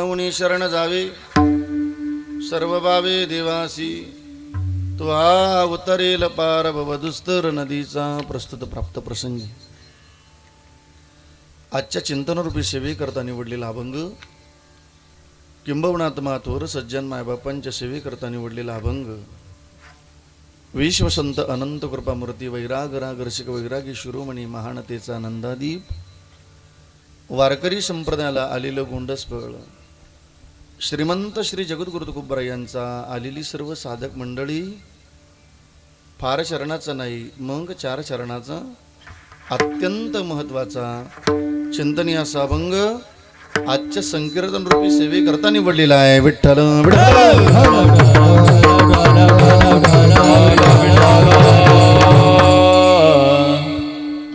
उनी शरण जावे सर्व बावे देवासी तो हा उतरेल पार भवदुस्तर नदीचा. प्रस्तुत प्राप्त प्रसंगी आजच्या चिंतनरूपी सेवेकरता निवडलेला अभंग, किंबहुना आत्माथोर सज्जन मायबापांच्या सेवेकरता निवडलेला अभंग, विश्वसंत अनंत कृपामूर्ती वैराग राग रसिक वैरागी शिरोमणी महानतेचा नंदादीप, वारकरी संप्रदायाला आलेलं गोंडसफळ, श्रीमंत श्री जगद्गुरु तुकोबराय यांचा आलेली सर्व साधक मंडळी, फार चरणाचा नाही मग 4 चरणाचा अत्यंत महत्वाचा चिंतनीय असा अभंग आजच्या संकीर्तन रूपी सेवेकरता निवडलेला आहे. विठ्ठल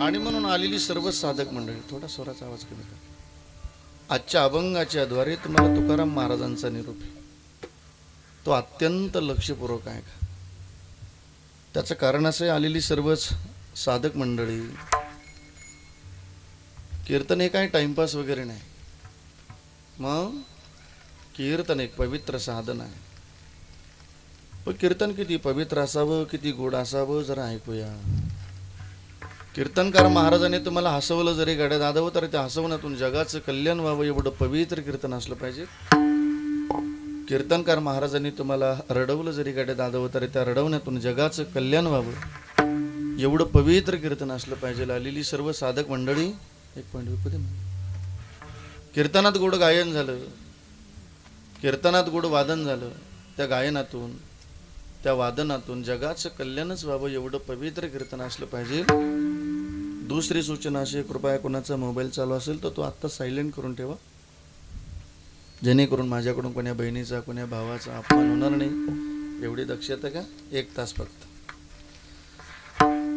आणि म्हणून आलेली सर्व साधक मंडळी, थोडा स्वराचा आवाज कमी करा. आजच्या अभंगाच्या द्वारे तुम्हाला तुकाराम महाराजांचा निरोप आहे. तो अत्यंत लक्षपूर्वक आहे का? त्याचं कारण असं, आलेली सर्वच साधक मंडळी, कीर्तन हे काय टाइमपास वगैरे नाही, मग कीर्तन एक पवित्र साधन आहे. पण कीर्तन किती पवित्र असावं, किती गोड असावं जरा ऐकूया. कीर्तनकार महाराजांनी तुम्हाला हसवलं जरी गाड्या दादावं तर त्या हसवण्यातून जगाचं कल्याण व्हावं एवढं पवित्र कीर्तन असलं पाहिजे. कीर्तनकार महाराजांनी तुम्हाला रडवलं जरी गाड्या दादावं तर त्या रडवण्यातून जगाचं कल्याण व्हावं एवढं पवित्र कीर्तन असलं पाहिजे. आलेली सर्व साधक मंडळी, एक पॉईंट विकू दे. कीर्तनात गोड गायन झालं, कीर्तनात गोड वादन झालं, त्या गायनातून त्या वादनातून जगाचं कल्याणच व्हावं एवढं पवित्र कीर्तन असलं पाहिजे. दुसरी सूचना अशी, कृपया कोणाचा मोबाईल चालू असेल तर तो आत्ता सायलेंट करून ठेवा, जेणेकरून माझ्याकडून कोण्या बहिणीचा कोण्या भावाचा अपमान होणार नाही. एवढी दक्षता का? 1 तास फक्त.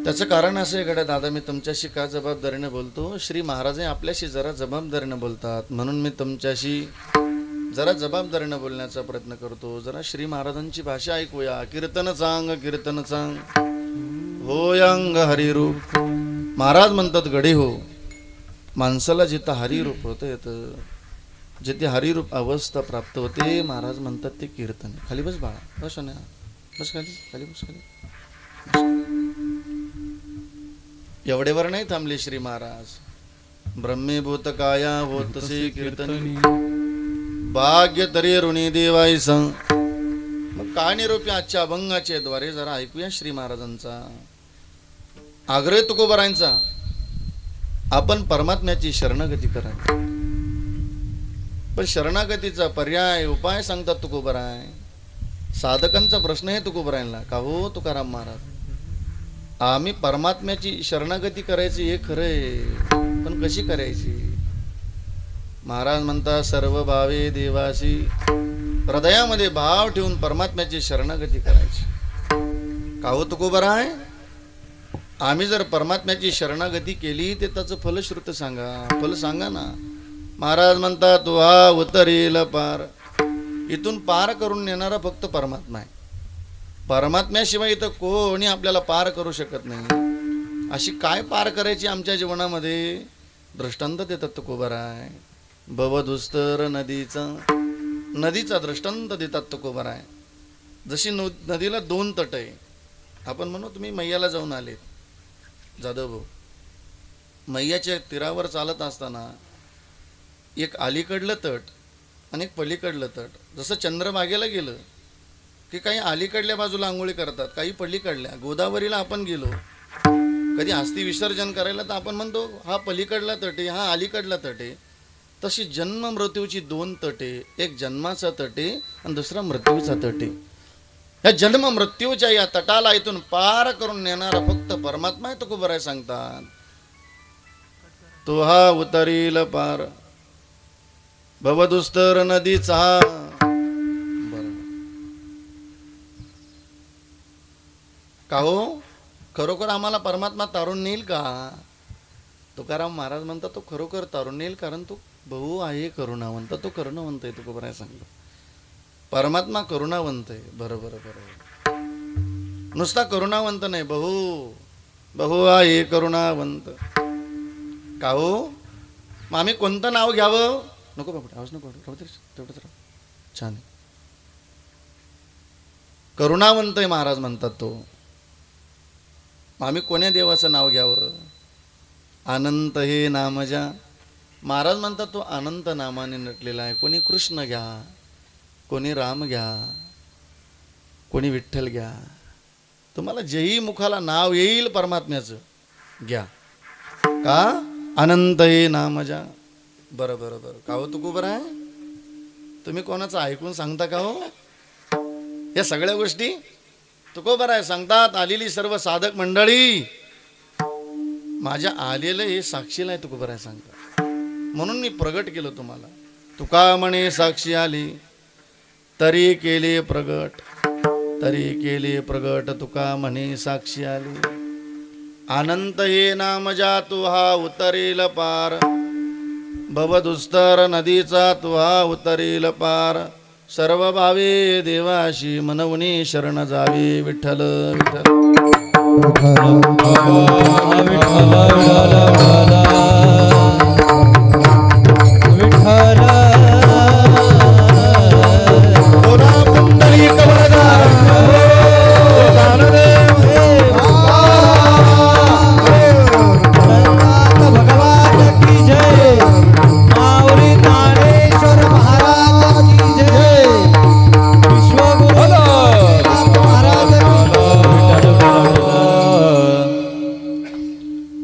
त्याचं कारण असं आहे गड्या दादा, मी तुमच्याशी का जबाबदारीने बोलतो, श्री महाराज आपल्याशी जरा जबाबदारीने बोलतात म्हणून मी तुमच्याशी जरा जबाबदारीने बोलण्याचा प्रयत्न करतो. जरा श्री महाराजांची भाषा ऐकूया. कीर्तन सांग कीर्तन सांग होयांग हरिरूप. महाराज म्हणतात, गडे हो, माणसाला जिथं हरिरूप होतं येतं, जिथे हरिरूप अवस्था प्राप्त होते, महाराज म्हणतात ते कीर्तन. खाली बस बाळा, बस सोन्या, बस खाली, खाली बस, खाली. एवढेवर नाही थांबले श्री महाराज. ब्रह्मीभूत काया होतसे कीर्तनी, भाग्य तरी ऋणी देवाई संग. मग काय निरोपी आजच्या अभंगाच्या द्वारे जरा ऐकूया श्री महाराजांचा आग्रह तुकोबरायांचा. आपण परमात्म्याची शरणागती करा, पण शरणागतीचा पर्याय उपाय सांगतात तुकोबराय. साधकांचा प्रश्न आहे तुकोबरायांना, का हो तुकाराम महाराज, आम्ही परमात्म्याची शरणागती करायची हे खरंय, पण कशी करायची? महाराज म्हणतात, सर्व भावे देवासी. हृदयामध्ये भाव ठेवून परमात्म्याची शरणागती करायची. का हो तुकोबराय, आम्ही जर परमात्म्याची शरणागती केली ते त्याचं फलश्रुत सांगा, फल सांगा ना. महाराज म्हणतात, तो हा उतरेल पार. इथून पार करून नेणारा फक्त परमात्मा आहे. परमात्म्याशिवाय इथं कोणी आपल्याला पार करू शकत नाही. अशी काय पार करायची आमच्या जीवनामध्ये? दृष्टांत देतात तुकोबराय. भवदुस्तर नदीचा दृष्टांत देतात तुकोबराय. जशी नदीला 2 तट आहे. आपण म्हणू तुम्ही मैयाला जाऊन आलेत, जाधव भाऊ, मैयाच्या तीरावर चालत असताना एक अलीकडलं तट आणि एक पलीकडलं तट. जसं चंद्रभागेला गेलं की काही अलीकडल्या बाजूला आंघोळी करतात, काही पलीकडल्या. गोदावरीला आपण गेलो कधी अस्थि विसर्जन करायला तर आपण म्हणतो हा पलीकडला तट आहे, हा अलीकडला तट आहे. तशी जन्म मृत्यूची 2 तटे, एक जन्माचा तटे आणि दुसरा मृत्यूचा तटे. या जन्म मृत्यूच्या या तटाला इथून पार करून नेणारा फक्त परमात्मा आहे तुकोबराय सांगतात. तो हा उतरील पार भवदुस्तर नदीचा. का हो, खरोखर आम्हाला परमात्मा तारून नेईल का? तुकाराम महाराज म्हणतात, तो खरोखर तारून नेईल, कारण तो बहु आहे करुणावंत. तो करुणावंत आहे तुकोबराय सांगतो. परमात्मा करुणावंत आहे. बरोबर बरोबर. नुसता करुणावंत नाही, बहु आहे करुणावंत. का हो, मग आम्ही कोणतं नाव घ्यावं? नको बाबा, आवाज नको वाढवू. राहू दे, तेवढंच राहू. छान आहे. करुणावंत आहे महाराज म्हणतात तो. आम्ही कोण्या देवाचं नाव घ्यावं? अनंत हे नामजा. महाराज म्हणतात तो अनंत नामाने नटलेला आहे. कोणी कृष्ण घ्या, कोणी राम घ्या, कोणी विठ्ठल घ्या. तुम्हाला जेही मुखाला नाव येईल परमात्म्याचं घ्या. का? अनंत हे नामजा. बरं बरं बरं. का हो तुकोबर आहे? तुम्ही कोणाचं ऐकून सांगता का हो या सगळ्या गोष्टी? तुकोबर आहे सांगतात. आलेली सर्व साधक मंडळी माझ्या आलेलं हे साक्षीला आहे. तुकोबर आहे सांगतात. म्हणून मी प्रगट केलं तुम्हाला. तुका म्हणे साक्षी आली तरी केले प्रगट, तरी केले प्रगट. तुका म्हणे साक्षी आली. अनंत हे नाम जातु हा उतरेल पार, भवदुस्तर नदीचा तू हा उतरेल पार. सर्व भावे देवाशी मनवणी शरण जावे. विठ्ठल विठ्ठल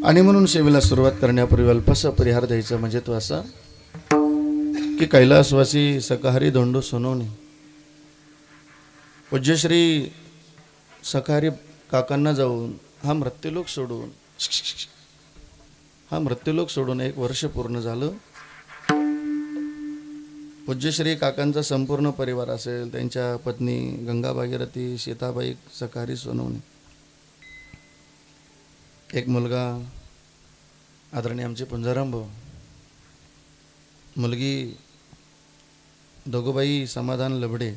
आणि म्हणून सेवेला सुरुवात करण्यापूर्वी अल्पसा परिहार द्यायचा. म्हणजे तो असा की कैलासवासी सकाहारी धोंडो सोनवणे पूज्यश्री सकाहारी काकांना जाऊन हा मृत्यूलोक सोडून 1 वर्ष पूर्ण झालं. पूज्यश्री काकांचा संपूर्ण परिवार असेल, त्यांच्या पत्नी गंगा भागीरथी, सीताबाई सकाहारी सोनवणे, एक मुलगा आदरणीय आमचे पुंजाराम भाऊ, मुलगी दोघोबाई समाधान लबडे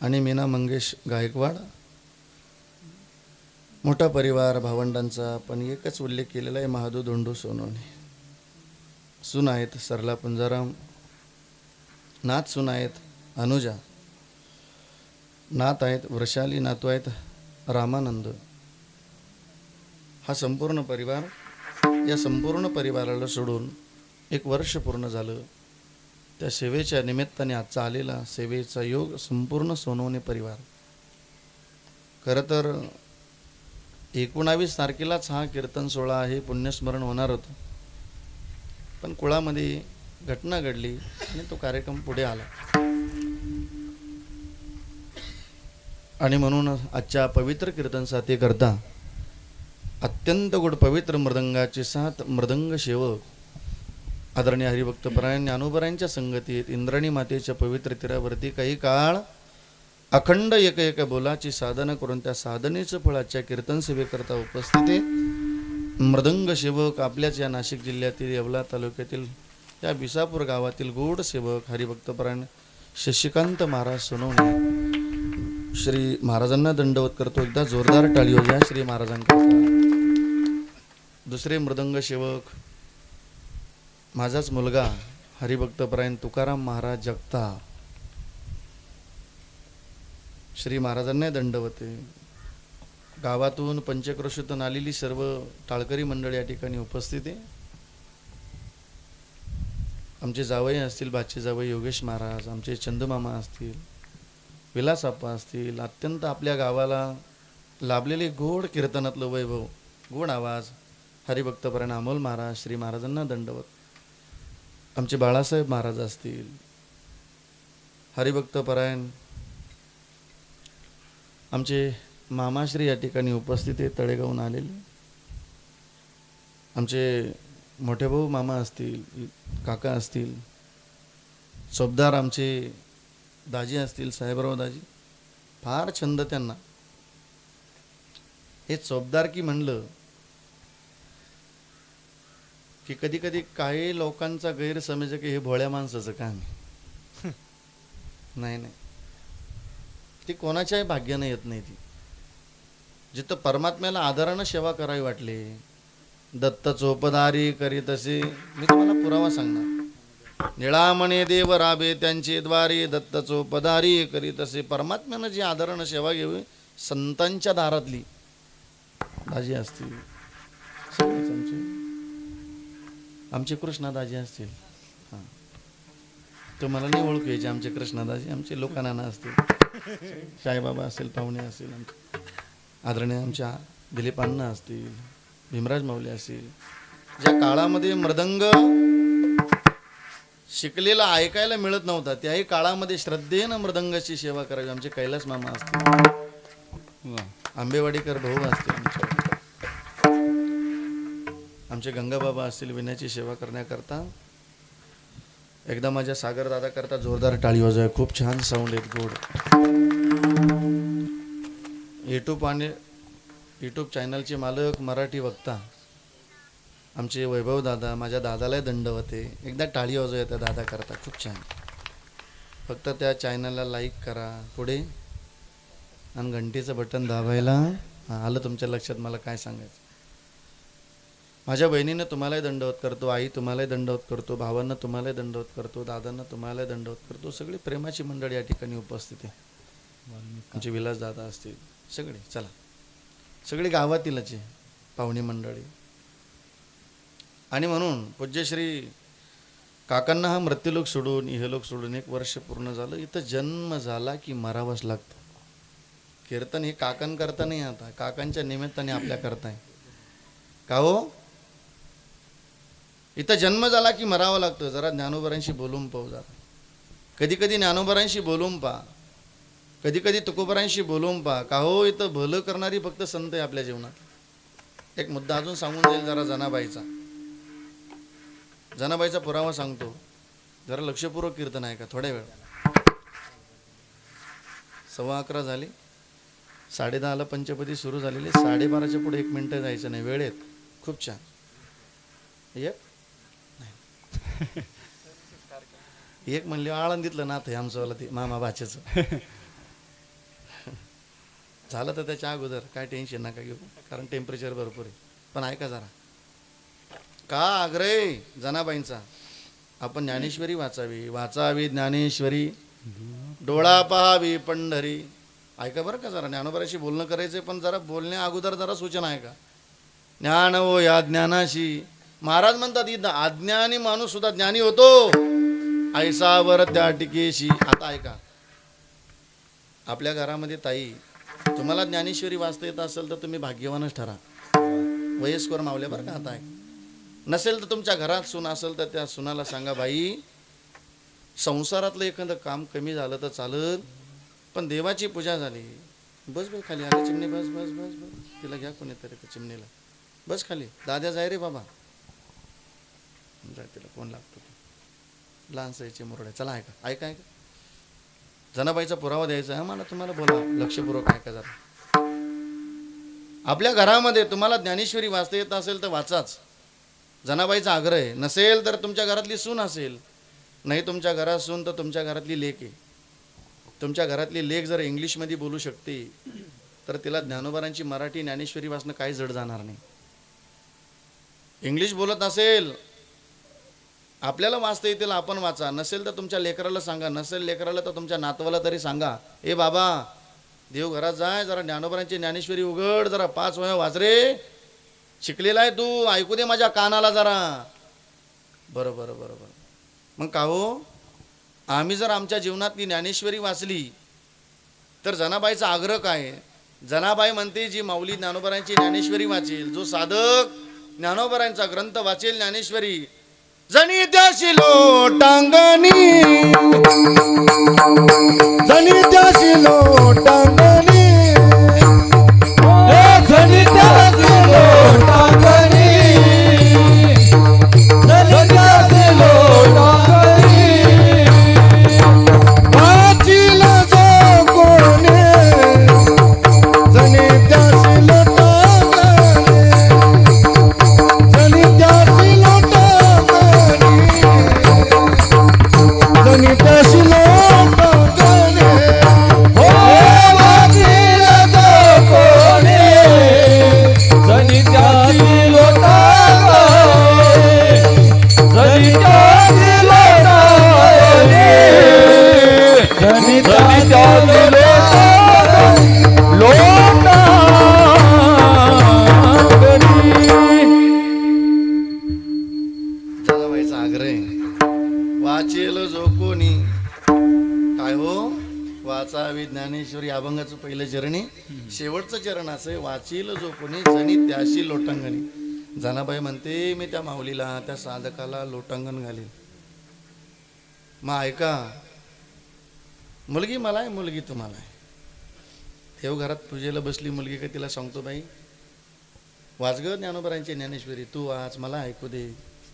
आणि मीना मंगेश गायकवाड. मोठा परिवार भावंडांचा. पण एकच उल्लेख केलेला आहे महादू धोंडो सोनवणे. सून आहेत सरला पुंजाराम, नात सून आहेत अनुजा, नात आहेत वृषाली, नातू आहेत रामानंद. हा संपूर्ण परिवार. या संपूर्ण परिवाराला सोडून 1 वर्ष पूर्ण झालं. त्या सेवेच्या निमित्ताने आजचा आलेला सेवेचा योग संपूर्ण सोनवणे परिवार. खरं तर 19 तारखेलाच हा कीर्तन सोहळा आहे, पुण्यस्मरण होणार होतं. पण कुळामध्ये घटना घडली आणि तो कार्यक्रम पुढे आला. आणि म्हणून आजच्या पवित्र कीर्तन साथी करता अत्यंत गोड पवित्र मृदंगाचे 7 मृदंग सेवक आदरणीय हरिभक्तपरायण ज्ञानोबरायांच्या संगतीत इंद्राणी मातेच्या पवित्र तीरावरती काही काळ अखंड एक बोलाची साधना करून त्या साधनेचं फळ आजच्या कीर्तन सेवेकरता उपस्थित आहे. मृदंग सेवक आपल्याच या नाशिक जिल्ह्यातील येवला तालुक्यातील या विसापूर गावातील गोड सेवक हरिभक्तपरायण शशिकांत महाराज सोनवणे. श्री महाराजांना दंडवत करतो. एकदा जोरदार टाळी हो द्या श्री महाराजांकरता. दुसरे मृदंग सेवक माझाच मुलगा हरिभक्तपरायण तुकाराम महाराज जगताप. श्री महाराजांना दंडवते. गावातून पंचक्रोशीतून आलेली सर्व टाळकरी मंडळी या ठिकाणी उपस्थित आहे. आमचे जावई असतील, बाचे जावई योगेश महाराज, आमचे चंदमामा असतील, विलासाप्पा असतील. अत्यंत आपल्या गावाला लाभलेले गोड कीर्तनातलं वैभव, गोड आवाज हरिभक्तपरायण अमोल महाराज, श्री महाराजांना दंडवत. आमचे बाळासाहेब महाराज असतील, हरिभक्तपरायण आमचे मामाश्री या ठिकाणी उपस्थित आहे, तळेगावून आलेले. आमचे मोठे भाऊ मामा असतील, काका असतील, चोपदार आमचे दाजी असतील, साहेबराव दाजी. फार छंद त्यांना. हे चोपदार की म्हणलं की कधी कधी काही लोकांचा गैरसमज की हे भोळ्या माणसाचं काम आहे. नाही नाही, ती कोणाच्याही भाग्यानं येत नाही. ती जिथं परमात्म्याला आदरानं सेवा करावी वाटली, दत्त चोपदारी करीत असे. मी तुम्हाला पुरावा सांगणार. निळामणे देव राबे त्यांचे द्वारे दत्तचो पदारी करी तसे परमात्म्यानं जी आदरण सेवा घेऊ संतांच्या दारातली दाजी असतील सगळेच आमचे कृष्णादाजी असतील. हां तुम्हाला नाही ओळखू यायचे आमचे कृष्णादाजी आमचे लोकांना असतील साईबाबा असेल पाहुणे असतील आमचे आदरणीय आमच्या दिलीपांना असतील भीमराज माऊली असतील. ज्या काळामध्ये मृदंग शिकलेला ऐकायला मिळत नव्हता त्याही काळामध्ये श्रद्धेनं मृदंगाची सेवा करावी आमचे कैलास मामा असतील आंबेवाडीकर भाऊ असतील आमचे गंगाबाबा असतील विण्याची सेवा करण्याकरता. एकदा माझ्या सागर दादा करता जोरदार टाळी वाजवाय खूप छान साऊंड आहेत गोड. यूट्यूब चॅनलचे मालक मराठी वक्ता आमचे वैभव दादा माझ्या दादालाही दंडवत आहे. एकदा टाळी वाजवूया त्या दादा करता खूप छान. फक्त त्या चॅनलला लाईक करा पुढे आणि घंटीचं बटन दाबायला. आलं तुमच्या लक्षात मला काय सांगायचं. माझ्या बहिणीनं तुम्हालाही दंडवत करतो आई तुम्हालाही दंडवत करतो भावांना तुम्हालाही दंडवत करतो दादांना तुम्हालाही दंडवत करतो. सगळी प्रेमाची मंडळी या ठिकाणी उपस्थित आहे. आमचे विलास दादा असतील सगळे चला सगळे गावातीलच आहे पाहुणी मंडळी. आणि म्हणून पूज्यश्री काकांना हा मृत्यूलोक सोडून इहलोक सोडून 1 वर्ष पूर्ण झालं. इथं जन्म झाला की मरावंच लागतं. कीर्तन हे काकां करता नाही आता काकांच्या निमित्ताने आपल्या करताय का हो. इथं जन्म झाला की मरावं लागतं. जरा ज्ञानोबरांशी बोलून पाहू जरा कधी कधी ज्ञानोबरांशी बोलून पहा कधी कधी तुकोबरांशी बोलून पहा का हो. इथं भलं करणारी फक्त संत आहे आपल्या जीवनात. एक मुद्दा अजून सांगून जाईल जरा जनाबाईचा पुरावा सांगतो. जरा लक्षपूर्वक कीर्तन आहे का थोड्या वेळ. 11:15 झाली 10:30 पंचपदी सुरू झालेली 12:30च्या पुढे 1 मिनिट जायचं नाही वेळेत. खूप छान एक म्हणले आळंदीतलं नाथ आहे आमचंवाला ते मामा बाचेचं झालं तर त्याच्या अगोदर काय टेन्शन नका घेऊ कारण टेम्परेचर भरपूर आहे. पण ऐका जरा का आग्रह जनाबाईंचा आपण ज्ञानेश्वरी वाचावी ज्ञानेश्वरी डोळा पहावी पंढरी. ऐका बरं का जरा ज्ञानोबराशी बोलणं करायचं पण जरा बोलण्या अगोदर जरा सूचना आहे का. ज्ञान हो या ज्ञानाशी महाराज म्हणतात इथं अज्ञानी माणूस सुद्धा ज्ञानी होतो ऐसावर त्या टिकेशी. आता ऐका आपल्या घरामध्ये ताई तुम्हाला ज्ञानेश्वरी वाचता येत असेल तर तुम्ही भाग्यवानच ठरा. वयस्कर मावल्या बरं का. आता नसेल तर तुमच्या घरात सून असेल तर त्या सुनाला सांगा बाई संसारातलं एखादं काम कमी झालं तर चालत पण देवाची पूजा झाली बस बस खाली आले चिमणी बस बस बस बस तिला घ्या कोणीतरी त्या चिमणीला बस खाली. दाद्या जाय रे बाबा जाय तिला कोण लागतो लहानसाईचे मुरडे. चला ऐका ऐका ऐका जनाबाईचा पुरावा द्यायचा आहे मला तुम्हाला बोला लक्षपूर्वक ऐका जरा. आपल्या घरामध्ये तुम्हाला ज्ञानेश्वरी वाचता येत असेल तर वाचाच. जनाबाईचा आग्रह आहे. नसेल तर तुमच्या घरातली सून असेल नाही तुमच्या घरात सून तर तुमच्या घरातली लेक आहे. तुमच्या घरातली लेक जर इंग्लिशमध्ये बोलू शकते तर तिला ज्ञानोबरांची मराठी ज्ञानेश्वरी वाचणं काही जड जाणार नाही. इंग्लिश बोलत असेल आपल्याला वाचता येतील आपण वाचा. नसेल तर तुमच्या लेकराला सांगा. नसेल लेकराला तर तुमच्या नातवाला तरी सांगा ए बाबा देव घरात जाय जरा ज्ञानोबरांची ज्ञानेश्वरी उघड जरा 5 वह्या वाच रे. शिकलेला आहे तू ऐकू दे माझ्या कानाला जरा. बरोबर बरोबर. मग का हो आम्ही जर आमच्या जीवनातली ज्ञानेश्वरी वाचली तर जनाबाईचा आग्रह काय. जनाबाई म्हणते जी माऊली ज्ञानोबरांची ज्ञानेश्वरी वाचेल जो साधक ज्ञानोबरांचा ग्रंथ वाचेल ज्ञानेश्वरी जनी त्याशी लोटांगणी जनी त्याशी लोटांगणी जनी त्याशी लोटांगणी जनी त्याशी लोटांगणी वाचील जो कोणी जनी त्याशी लोटांगणी जनी त्याशी लोटांगणी जनी त्याशी लोटांगणी हो वाचील जो कोणी जनी त्याशी लोटांगणी जनी त्याशी लोटांगणी वाचेल जो कोणी. काय हो, वाचावी ज्ञानेश्वरी अभंगाचं पहिलं चरणी, शेवटचं चरण असं, वाचील जो कोणी जणी त्याशी लोटांगणी. जनाबाई म्हणते मी त्या माऊलीला, त्या साधकाला लोटांगण घालील. मग ऐका, मुलगी मला आहे, मुलगी तुम्हाला आहे. देवघरात पूजेला बसली मुलगी, का तिला सांगतो बाई वाच ग ज्ञानोबरांची ज्ञानेश्वरी, तू वाच, मला ऐकू दे.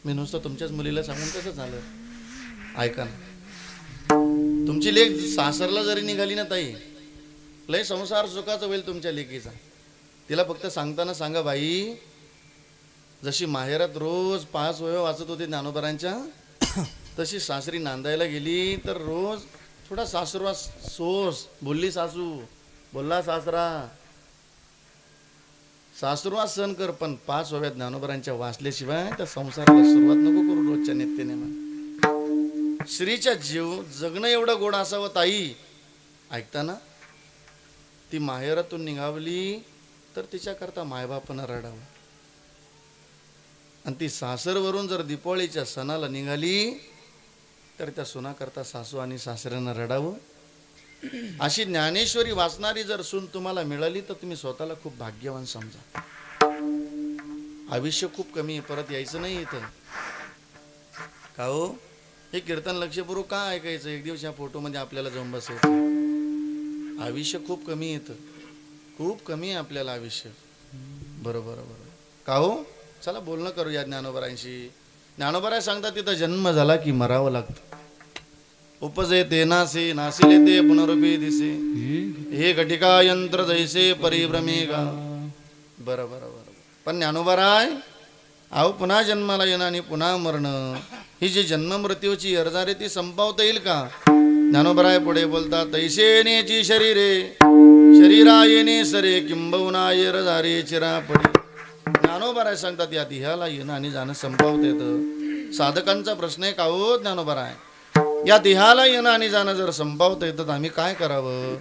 मी नुसतं तुमच्याच मुलीला सांगून कसं झालं. ऐका ना, तुमची लेक सासरला जरी निघाली ना ताई, लय संसार सुखाचा होईल तुमच्या लेकीचा. तिला फक्त सांगताना सांगा बाई, जशी माहेरात रोज 5 वह्या वाचत होते ज्ञानोबरांच्या, तशी सासरी नांदायला गेली तर रोज थोडा सासरवा सोस. बोलली सासू, बोलला सासरा, सासरवा सण कर, पण 5 वह्या ज्ञानोबरांच्या वाचल्याशिवाय त्या संसाराला सुरुवात नको करू रोजच्या नित्यनेमाने. स्त्रीच्या जीव जगणं एवढं गोड असावं ताई. ऐकताना ती माहेरातून निघावली तर तिच्याकरता मायबापानं रडावं, आणि ती सासरवरून जर दीपावळीच्या सणाला निघाली तर त्या सुनाकरता सासू आणि सासऱ्यानं रडावं. अशी ज्ञानेश्वरी वाचणारी जर सून तुम्हाला मिळाली तर तुम्ही स्वतःला खूप भाग्यवान समजा. आयुष्य खूप कमी आहे, परत यायचं नाही इथं. का हो, हे कीर्तन लक्षपूर्वक का ऐकायचं, एक दिवस या फोटोमध्ये आपल्याला जाऊन बसायचं. आयुष्य खूप कमी येतं, खूप कमी आहे आपल्याला आयुष्य. बरोबर बरोबर. का हो, चला बोलणं करूया ज्ञानोबरांशी. ज्ञानोबराय सांगतात तिथं जन्म झाला की मरावं लागतं. उपजे ते नासे, नासिले ते पुनरुपी दिसे, हे घटिका यंत्र जैसे परिभ्रमे गा. बरं बरं बरं. पण ज्ञानोबराय, अहो पुन्हा जन्माला येणं आणि पुन्हा मरणं, ही जी जन्म मृत्यूची अर्जारे ती संपवता येईल का. ज्ञानोबराय पुढे बोलतात, तैसेनेची शरीरे शरीरा येणे सरे, किंबहुना येरजारे चिरा पडे. ज्ञानोबराय सांगतात या देहाला येणं आणि जाणं संपवता येतं. साधकांचा प्रश्न आहे, का हो ज्ञानोबराय, या देहाला येणं आणि जाणं जर संपवता येतं तर आम्ही काय करावं.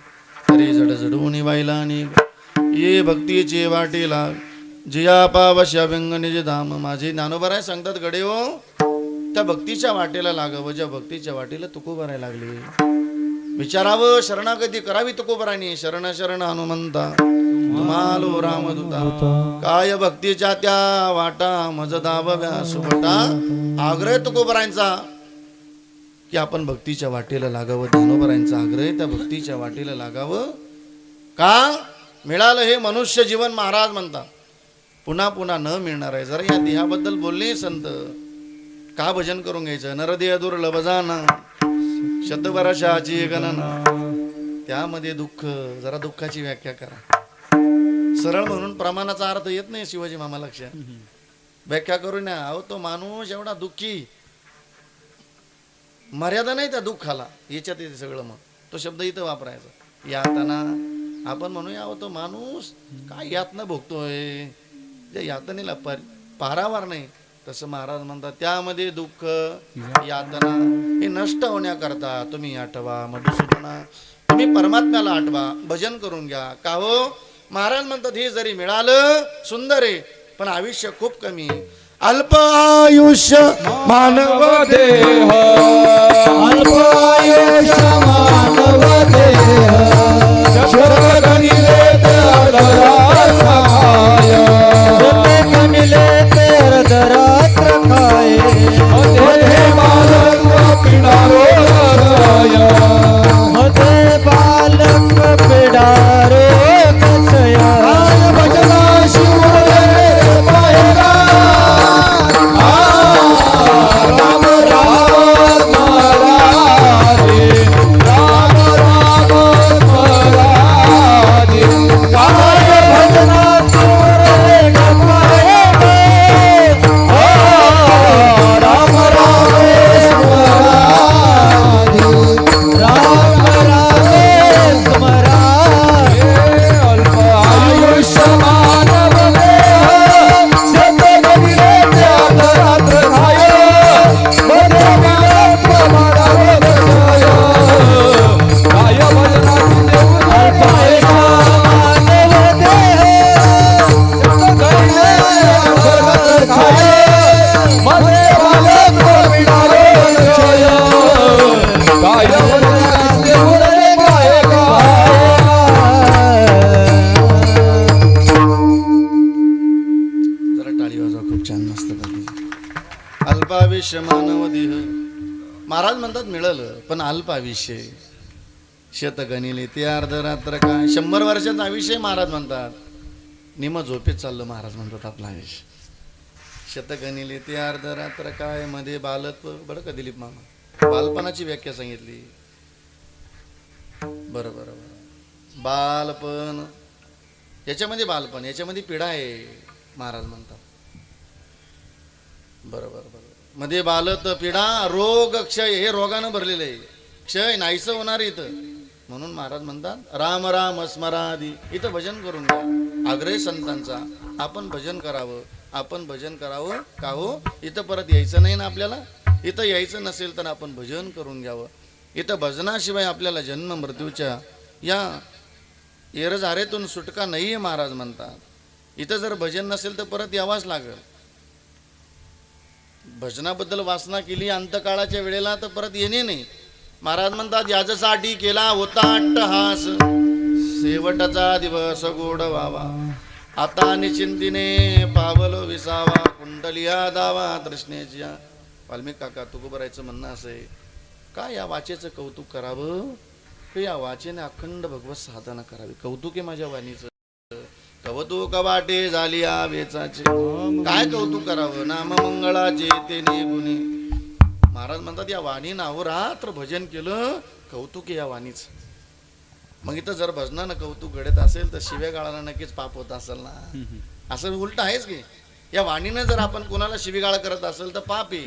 अरे जड जडून वाहिला आणि ये भक्तीचे वाटेला, जिया पावश्या व्यंग निज धाम. माझे ज्ञानोबराय सांगतात, गडे हो, त्या भक्तीच्या वाटेला लागावं, ज्या भक्तीच्या वाटेला तुकोबराय लागले. विचारावं, शरणागती करावी तुकोबराने. शरण शरण हनुमंता तुम्हालो रामदूता, काय भक्तीच्या त्या वाटा मज दावव्या सुबटा. आग्रह तुकोबरांचा की आपण भक्तीच्या वाटेला लागावं. ज्ञानोबरांचा आग्रह त्या भक्तीच्या वाटेला लागावं. का मिळालं हे मनुष्य जीवन, महाराज म्हणतात पुन्हा पुन्हा न मिळणार आहे. जरा या देहाबद्दल बोलले संत, का भजन करून घ्यायचं. नरदेह दुर्लभ जाना, शतवर्षाची गणना. त्यामध्ये दुःख, जरा दुःखाची व्याख्या करा. सरळ म्हणून प्रमाणाचा अर्थ येत नाही शिवाजी मामा लक्षात. व्याख्या करू नये. अहो तो माणूस एवढा दुःखी, मर्यादा नाही त्या दुःखाला, याच्यात येते सगळं. मग तो शब्द इथं वापरायचा. यातना आपण म्हणूया, अहो तो माणूस काय यातना भोगतोय, त्या यातनेला पारावार नाही. तसं महाराज म्हणतात त्यामध्ये दुःख यातना हे नष्ट होण्याकरता तुम्ही आठवा. मधुसूदना, तुम्ही परमात्म्याला आठवा, भजन करून घ्या. का हो, महाराज म्हणतात हे जरी मिळालं सुंदर आहे, पण आयुष्य खूप कमी आहे. अल्प आयुष्य मानव देह, अल्प आयुष्य मानव देह, शरद गणिले ते अर्धरात्र खाय, शरद गणिले ते अर्धरात्र खाय, मध्ये बालक पिडारो कसय, मध्ये बालक पिडारो कसय. भजना शिवले पायगा, राम राम स्मराजे, राम राम स्मराजे. काय भजना शिवले पायगा, राम राम स्मराजे, राम राम स्मराजे. झालं पण अल्प आयुष्य. शतगणिले ते अर्धरात्र काय, 100 वर्षाचं आयुष्य महाराज म्हणतात. निम झोपेत चाललं महाराज म्हणतात आपलं आयुष्य. शतगणिले ते अर्धरात्र काय, मध्ये बालत्व. बरं का दिलीप मामा, बालपणाची व्याख्या सांगितली. बरं बरं बरं. बालपण, याच्यामध्ये बालपण, याच्यामध्ये पिढा आहे महाराज म्हणतात. बरं बरं बरं. मध्ये बालत पिढा, रोग, क्षय, हे रोगानं भरलेलं आहे. क्षय नाहीसं होणार इथं. म्हणून महाराज म्हणतात राम राम स्मरादी. इथं भजन करून घ्या. आग्रह संतांचा, आपण भजन करावं, आपण भजन करावं. का हो, इथं परत यायचं नाही ना आपल्याला. इथं यायचं नसेल तर आपण भजन करून घ्यावं. इथं भजनाशिवाय आपल्याला जन्म मृत्यूच्या या येरझारेतून सुटका नाही आहे महाराज म्हणतात. इथं जर भजन नसेल तर परत यावाच लागेल. भजनाबद्दल वासना केली अंतकाळाच्या वेळेला तर परत येणे नाही. महाराज म्हणतात याच्यासाठी केला होता अट्टहास, शेवटचा दिवस गोड व्हावा. आता निश्चिंतीने पावलो विसावा, कुंडलिया दावा तृष्णेच्या. वाल्मिक काका तुकोबरायचं म्हणणं असं आहे, का या वाचेचं कौतुक करावं, की या वाचेने अखंड भगवत साधना करावी. कौतुक आहे माझ्या वाणीचं. कौतुक वाटे झाली या वेचाचे, काय कौतुक करावं, नाम मंगळाचे ते गुणी. महाराज म्हणतात या वाणीनं अहोरात्र भजन केलं, कौतुक आहे या वाणीच. मग इथं जर भजनानं कौतुक घडत असेल तर शिव्या गाळाला नक्कीच पाप होत असेल ना. असं उलट आहेच की, या वाणीनं जर आपण कोणाला शिवीगाळ करत असेल तर पाप आहे.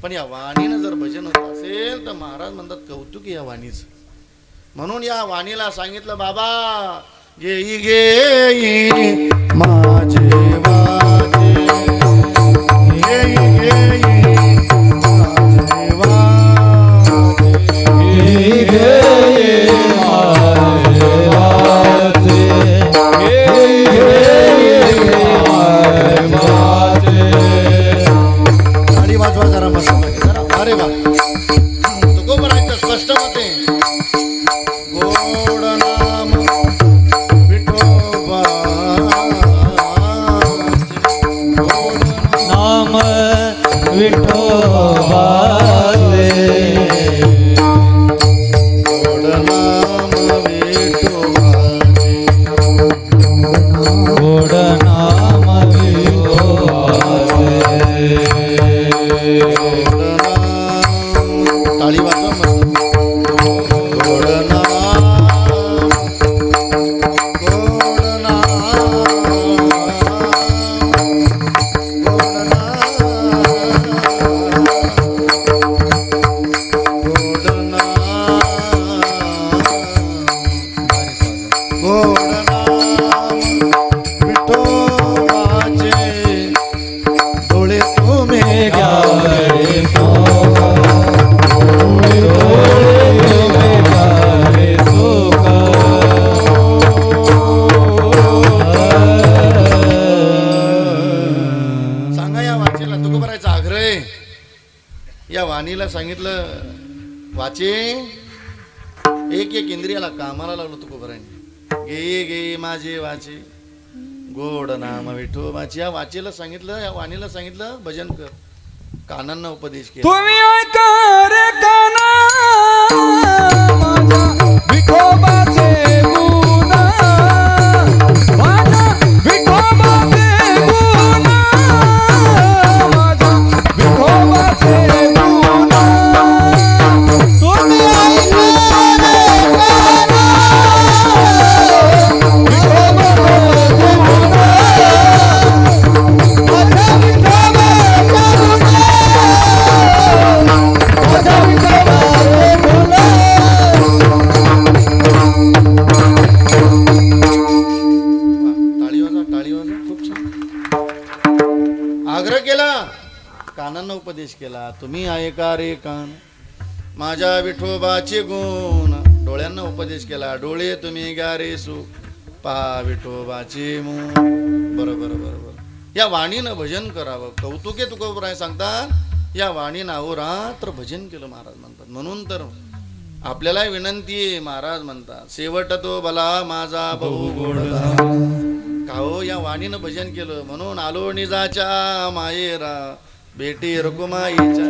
पण या वाणीनं जर भजन होत असेल तर महाराज म्हणतात कौतुक आहे या वाणीच. म्हणून या वाणीला सांगितलं बाबा घेई घेई माझे वाचे, घेई घेई माझे वाचे, घेई घेई माझे वाचे, घेई घेई माझे वाचे. गाडी वाजवा जरा मस्त पैकी जरा. अरे वा, तुकोबरायचं स्पष्ट मते. गोड नाम विठोबा, नाम विठोबाचे, गोड नाम विठोबाचे, गोड नाम विठोबाचे. गोड नाम. टाळी वाजवा मस्त. गोड नाम, गोड नाम, गोड नाम, गोड नाम विठोबाचे. डोळे तुम्ही घ्यावे सोका, डोळे तुम्ही घ्यावे सोका. सांगा या वाचेला तुकोबरायचा आग्रह आहे. या वाणीला सांगितलं वाचे, एक एक इंद्रियाला कामाला लागलो तुकोबरायने. गे गे माझे वाचे, गोड नाम विठोबाची. या वाचेला सांगितलं, या वाणीला सांगितलं भजन कर. कानांना उपदेश केला. तुम्ही ऐका रे काना माझ्या विठोबाचे गुण, माझ्या विठोबाचे गुण, माझ्या विठोबाचे गुण. तुम्ही ऐका रे काना विठोबाचे गुण, माझ्या विठोबाचे गुण, माझ्या विठोबाचे गुण. टाळी वाजा, टाळी वाजा. खूप छान आग्रह केला, कानांना उपदेश केला. तुम्ही ऐका रे कान माझ्या विठोबाचे गुण. डोळ्यांना उपदेश केला, डोळे तुम्ही घ्या रे सुख, पहा विठोबाचे मुख. बरोबर बरोबर. या वाणीनं भजन करावं. कौतुके तुकोबराय सांगतात या वाणीनं अहोरात्र भजन केलं महाराज म्हणतात. म्हणून तर आपल्याला विनंती आहे, महाराज म्हणतात शेवट तो भला माझा बहु गोड झाला. का हो, या वाणीनं भजन केलं म्हणून आलो निजाच्या मायेरा, बेटी रकुमाईच्या.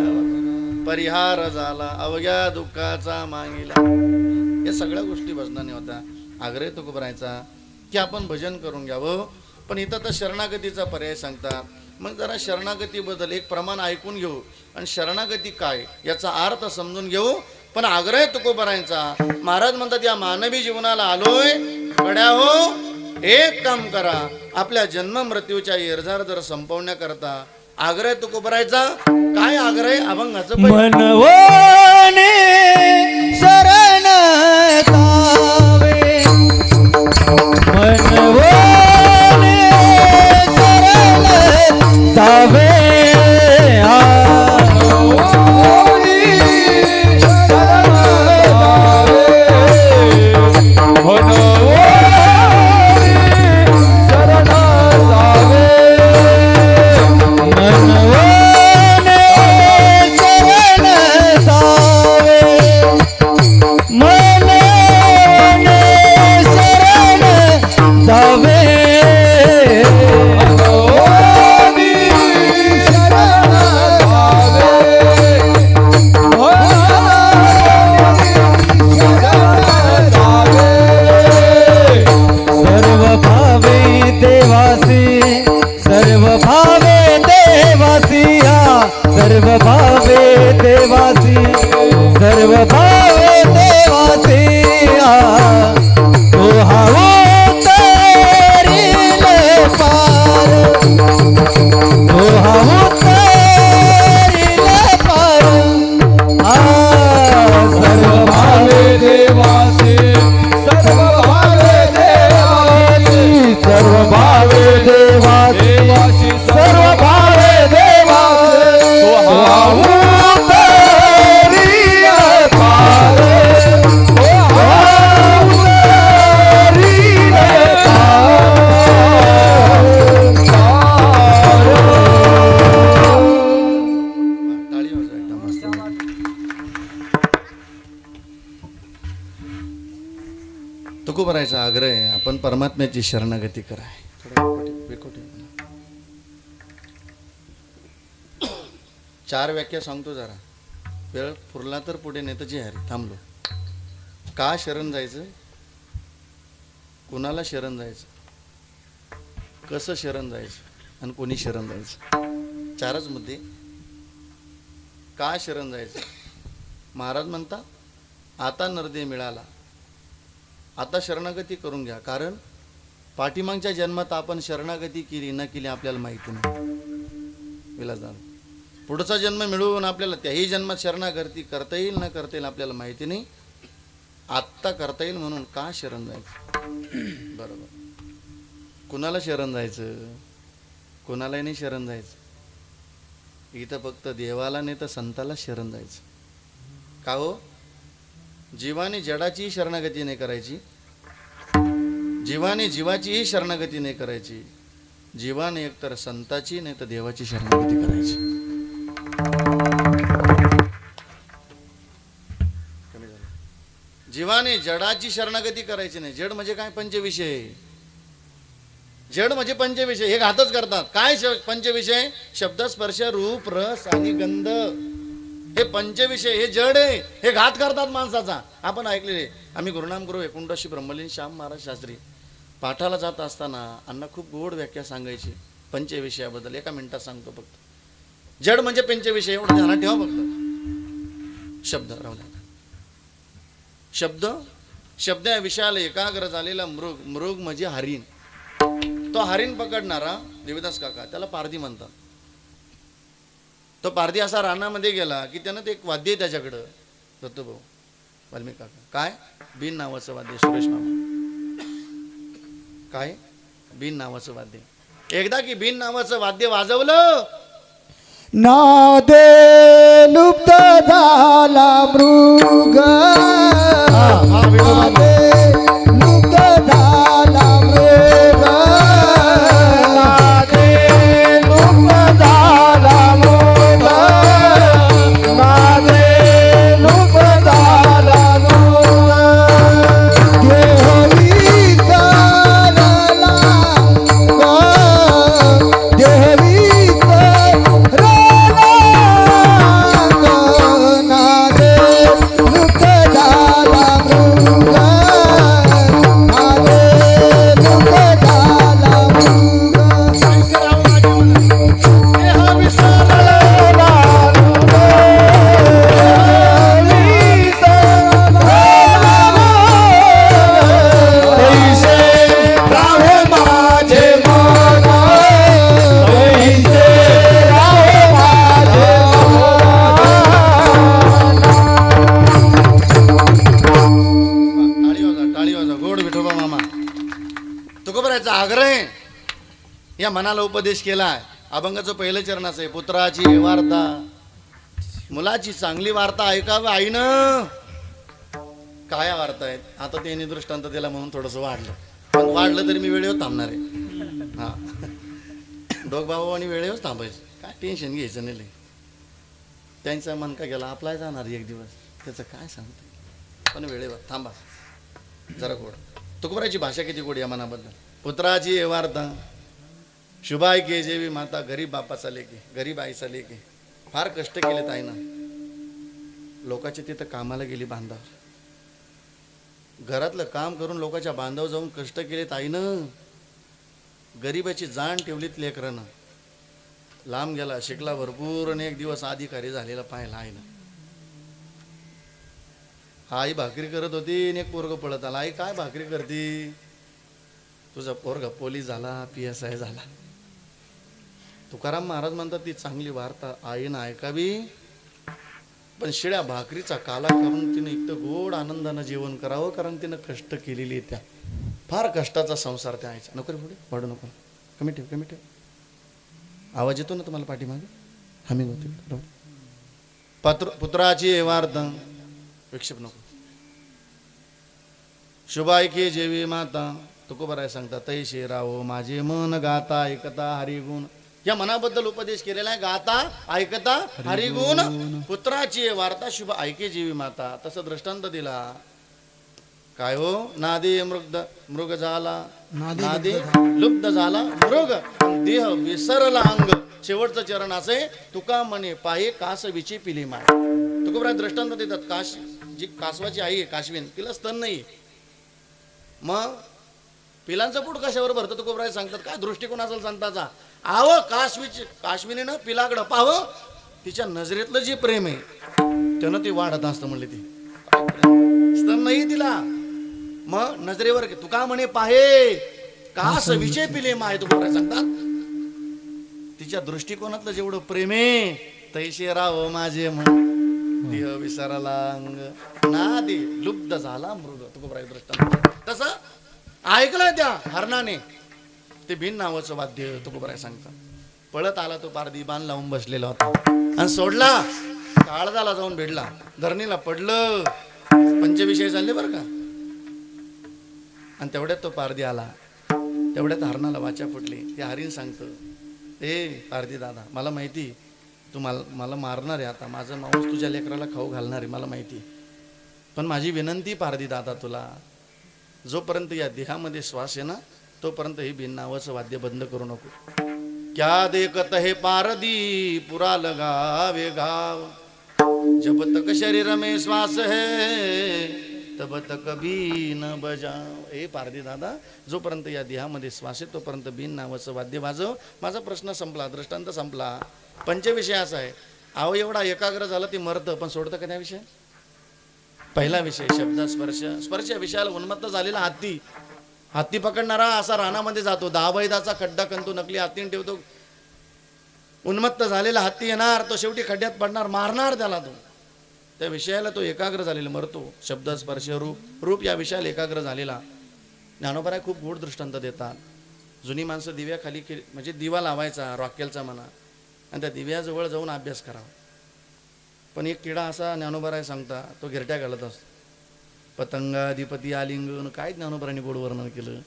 परिहार झाला अवघ्या दुःखाचा मागिला. या सगळ्या गोष्टी भजनाने होत्या. आग्रह तुकोबरायचा की आपण भजन करून घ्यावं. पण इथं तर शरणागतीचा पर्याय सांगतात. मग जरा शरणागतीबद्दल एक प्रमाण ऐकून घेऊ आणि शरणागती काय याचा अर्थ समजून घेऊ. पण आग्रह तुकोबरायचा. महाराज म्हणतात या मानवी जीवनाला आलोय गड्या हो, एक काम करा, आपल्या जन्म मृत्यूच्या येरझार जर संपवण्याकरता आग्रह तुकोबरायचा. काय आग्रह? अभंगाचं मनवणे शरण जावे, मनवणे शरण जावे, तुकोबरायचा आग्रह आहे आपण परमात्म्याची शरणागती कराय. चार व्याख्या सांगतो जरा, वेळ पुरला तर पुढे नेताची हरी. थांबलो. का शरण जायचं, कुणाला शरण जायचं, कसं शरण जायचं आणि कोणी शरण जायचं, चारच मुद्दे. का शरण जायचं? महाराज म्हणता आता नरदे मिळाला, आता शरणागती करून घ्या. कारण पाठीमागच्या जन्मात आपण शरणागती केली न केली आपल्याला माहिती नाही. विलासदार पुढचा जन्म मिळवून आपल्याला त्याही जन्मात शरणागती करता येईल न करता येईल आपल्याला माहिती नाही. आत्ता करता येईल म्हणून का शरण जायचं? बरोबर. कुणाला शरण जायचं, कुणालाही नाही शरण जायचं. इथं फक्त देवाला नाही तर संताला शरण जायचं. का हो? जीवाने जडाचीही शरणागती नाही करायची, जीवाने जीवाचीही शरणागती नाही करायची. जीवाने एकतर संताची नाही तर देवाची शरणागती करायची. कमी झालं. जीवाने जडाची शरणागती करायची नाही. जड म्हणजे काय? पंचविषय. जड म्हणजे पंचविषय. हे घातच करतात. काय पंचविषय? शब्द, स्पर्श, रूप, रस आणि गंध. हे पंचविषय, हे जड आहे. हे घात करतात माणसाचा. आपण ऐकलेले. आम्ही गुरुनाम गुरु एकूणशी ब्रह्मलीन श्याम महाराज शास्त्री पाठाला जात असताना अण्णा खूप गोड व्याख्या सांगायची पंचविषयाबद्दल. एका मिनिटात सांगतो फक्त. जड म्हणजे पंचविषय, एवढं ध्यानात ठेवा फक्त. शब्द राहू द्या. शब्द, शब्द या विषयाला एकाग्र झालेला मृग. मृग म्हणजे हरिण. तो हरिण पकडणारा देवीदास काका, त्याला पारधी म्हणतात. तो पारधी असा रानामध्ये गेला की त्यानं ते एक वाद्य आहे त्याच्याकडं, दत्तूभाऊ वाल्मिक काका. काय? बिन नावाचं वाद्य. सुरेश मामा काय? बिन नावाचं वाद्य. एकदा की बिन नावाचं वाद्य वाजवलं, नादे लुप्त झाला मृग, नादे लुप्त झाला मृग, नादे लुप्त झाला मृग, नादे लुप्त झाला मृग, देहवी चालला देहवी या मनाला उपदेश केलाय. अभंगाचं पहिलं चरणाचं आहे, पुत्राची वार्ता, मुलाची चांगली वार्ता ऐकावी आईनं. काय वार्ता आहेत आता त्यांनी दृष्टांत दिला म्हणून थोडंसं वाढलं, पण वाढलं तरी मी वेळेवर थांबणार आहे. हा दोघ भाऊ आणि वेळेवर थांबायचं, काय टेन्शन घ्यायचं नाही लय. त्यांचा मन का गेला आपला जाणार एक दिवस, त्याचं काय सांगते, पण वेळेवर थांबा जरा गोड. तुकोबराची भाषा किती गोड या मनाबद्दल. पुत्राची वार्ता, शुभाई के जेवी माता, गरीब बापाचा लेके, गरीब आईचा लेके, फार कष्ट केले ताईनं. लोकांच्या तिथं कामाला गेली बांधावर, घरातलं काम करून लोकांच्या बांधावर जाऊन कष्ट केले ताईनं. गरीबाची जाण ठेवलीत लेकरानं. लांब गेला, शिकला भरपूर आणि एक दिवस अधिकारी झालेला पाहिला आईनं. आई भाकरी करत होती आणि एक पोरग पळत आला. आई काय भाकरी करती? तुझा पोरगा पोलीस झाला, PSI झाला. तुकाराम महाराज म्हणतात ती चांगली वार्ता आईनं ऐकावी, पण शिळ्या भाकरीचा काला करून तिने इतकं गोड आनंदानं जेवण करावं, कारण तिनं कष्ट केलेली. त्या फार कष्टाचा संसार त्या आईचा. नको रे पुढे वाढू नको, कमी ठेव कमी ठेव. आवाज येतो ना तुम्हाला पाठीमागे? हमिंग होते. पुत्राची वार्ता, विक्षेप नको. शुभाई की जेवी माता, तुकोबराय सांगता तैशे राहो माझे मन गाता ऐकता हरिगुण. या मनाबद्दल उपदेश केलेला आहे, गाता ऐकता हरिगुण. पुत्राची वार्ता शुभ ऐके जीवी माता. तसं दृष्टांत दिला काय हो, नादी मृग झाला, नादी लुप्त झाला मृग, देह विसरला अंग. शेवटचं चरण असे, तुका म्हणे पाहे कास विची पिली माय. तुकोबराय दृष्टांत देतात. जी कासवाची आई आहे काशवीन, तिला स्तन नाही, मग पिलांचं पोट कशावर भरतं? तुकोबराय सांगतात काय दृष्टिकोन असेल संताचा. आव काश्मीरीनं पिलाकडं पाहावं, तिच्या नजरेतलं जे प्रेम आहे त्यानं ती वाढत असतं म्हणले. ती स्तन नाही तिला, मग नजरेवर तुका म्हणे पाहे कास विचे पिले माय. तुकोबराय सांगतात तिच्या दृष्टिकोनातलं जेवढं प्रेम आहे, तैशे राव माझे मन, देह विसरला अंग, नादी लुप्त झाला मृग. तुकोबराय दृष्टांत तसं ऐकलंय त्या हरणाने ते भिन नावाचं वाद्य. तुकोबराय सांगतात पळत आला तो पारदी, बाण लावून बसलेला होता आणि सोडला. काळजाला जाऊन भेटला, धरणीला पडलं. पंचविषय चालले बरं का. आणि तेवढ्यात तो पारदी आला, तेवढ्यात हरणाला वाचा फुटली. ते हरीण सांगतं, ए पारदी दादा, मला माहिती तू मला मारणार आहे आता, माझं मांस तुझ्या लेकराला खाऊ घालणार आहे मला माहिती, पण माझी विनंती पारदी दादा तुला, जोपर्यंत या देहामध्ये श्वास आहे ना तोपर्यंत हे बिन नावाचं वाद्य बंद करू नको. क्या देखत हे पारदी पुरा लगावे गाव, जब तक शरीर में श्वास है तब तक बीन बजाव. ए पारदी दादा, जोपर्यंत या देहामध्ये श्वास आहे तोपर्यंत बिन नावाचं वाद्य वाजव. माझा प्रश्न संपला, दृष्टांत संपला. पंचविषय असा आहे, आव एवढा एकाग्र झाला ती मरतं, पण सोडतं का त्या विषय? पहिला विषय शब्द स्पर्श. स्पर्श विषयाला उन्मत्त झालेला हत्ती, हत्ती पकडणारा असा रानामध्ये जातो, 10 बैदाचा खड्डा कंतू नकली हत्तीने ठेवतो. उन्मत्त झालेला हत्ती येणार, तो शेवटी खड्ड्यात पडणार, मारणार त्याला. तो त्या विषयाला तो एकाग्र झालेला मरतो. शब्द स्पर्श रूप या विषयाला एकाग्र झालेला. ज्ञानोबराय खूप गोड दृष्टांत देतात. जुनी माणसं दिव्याखाली म्हणजे दिवा लावायचा रॉकेलचा म्हणा, आणि त्या दिव्याजवळ जाऊन अभ्यास करावा. पण एक किडा असा ज्ञानोबराय सांगता, तो गिरट्या घालत असतो. पतंगाधिपती आलिंगन, काय ज्ञानोबरांनी गोड वर्णन केलं.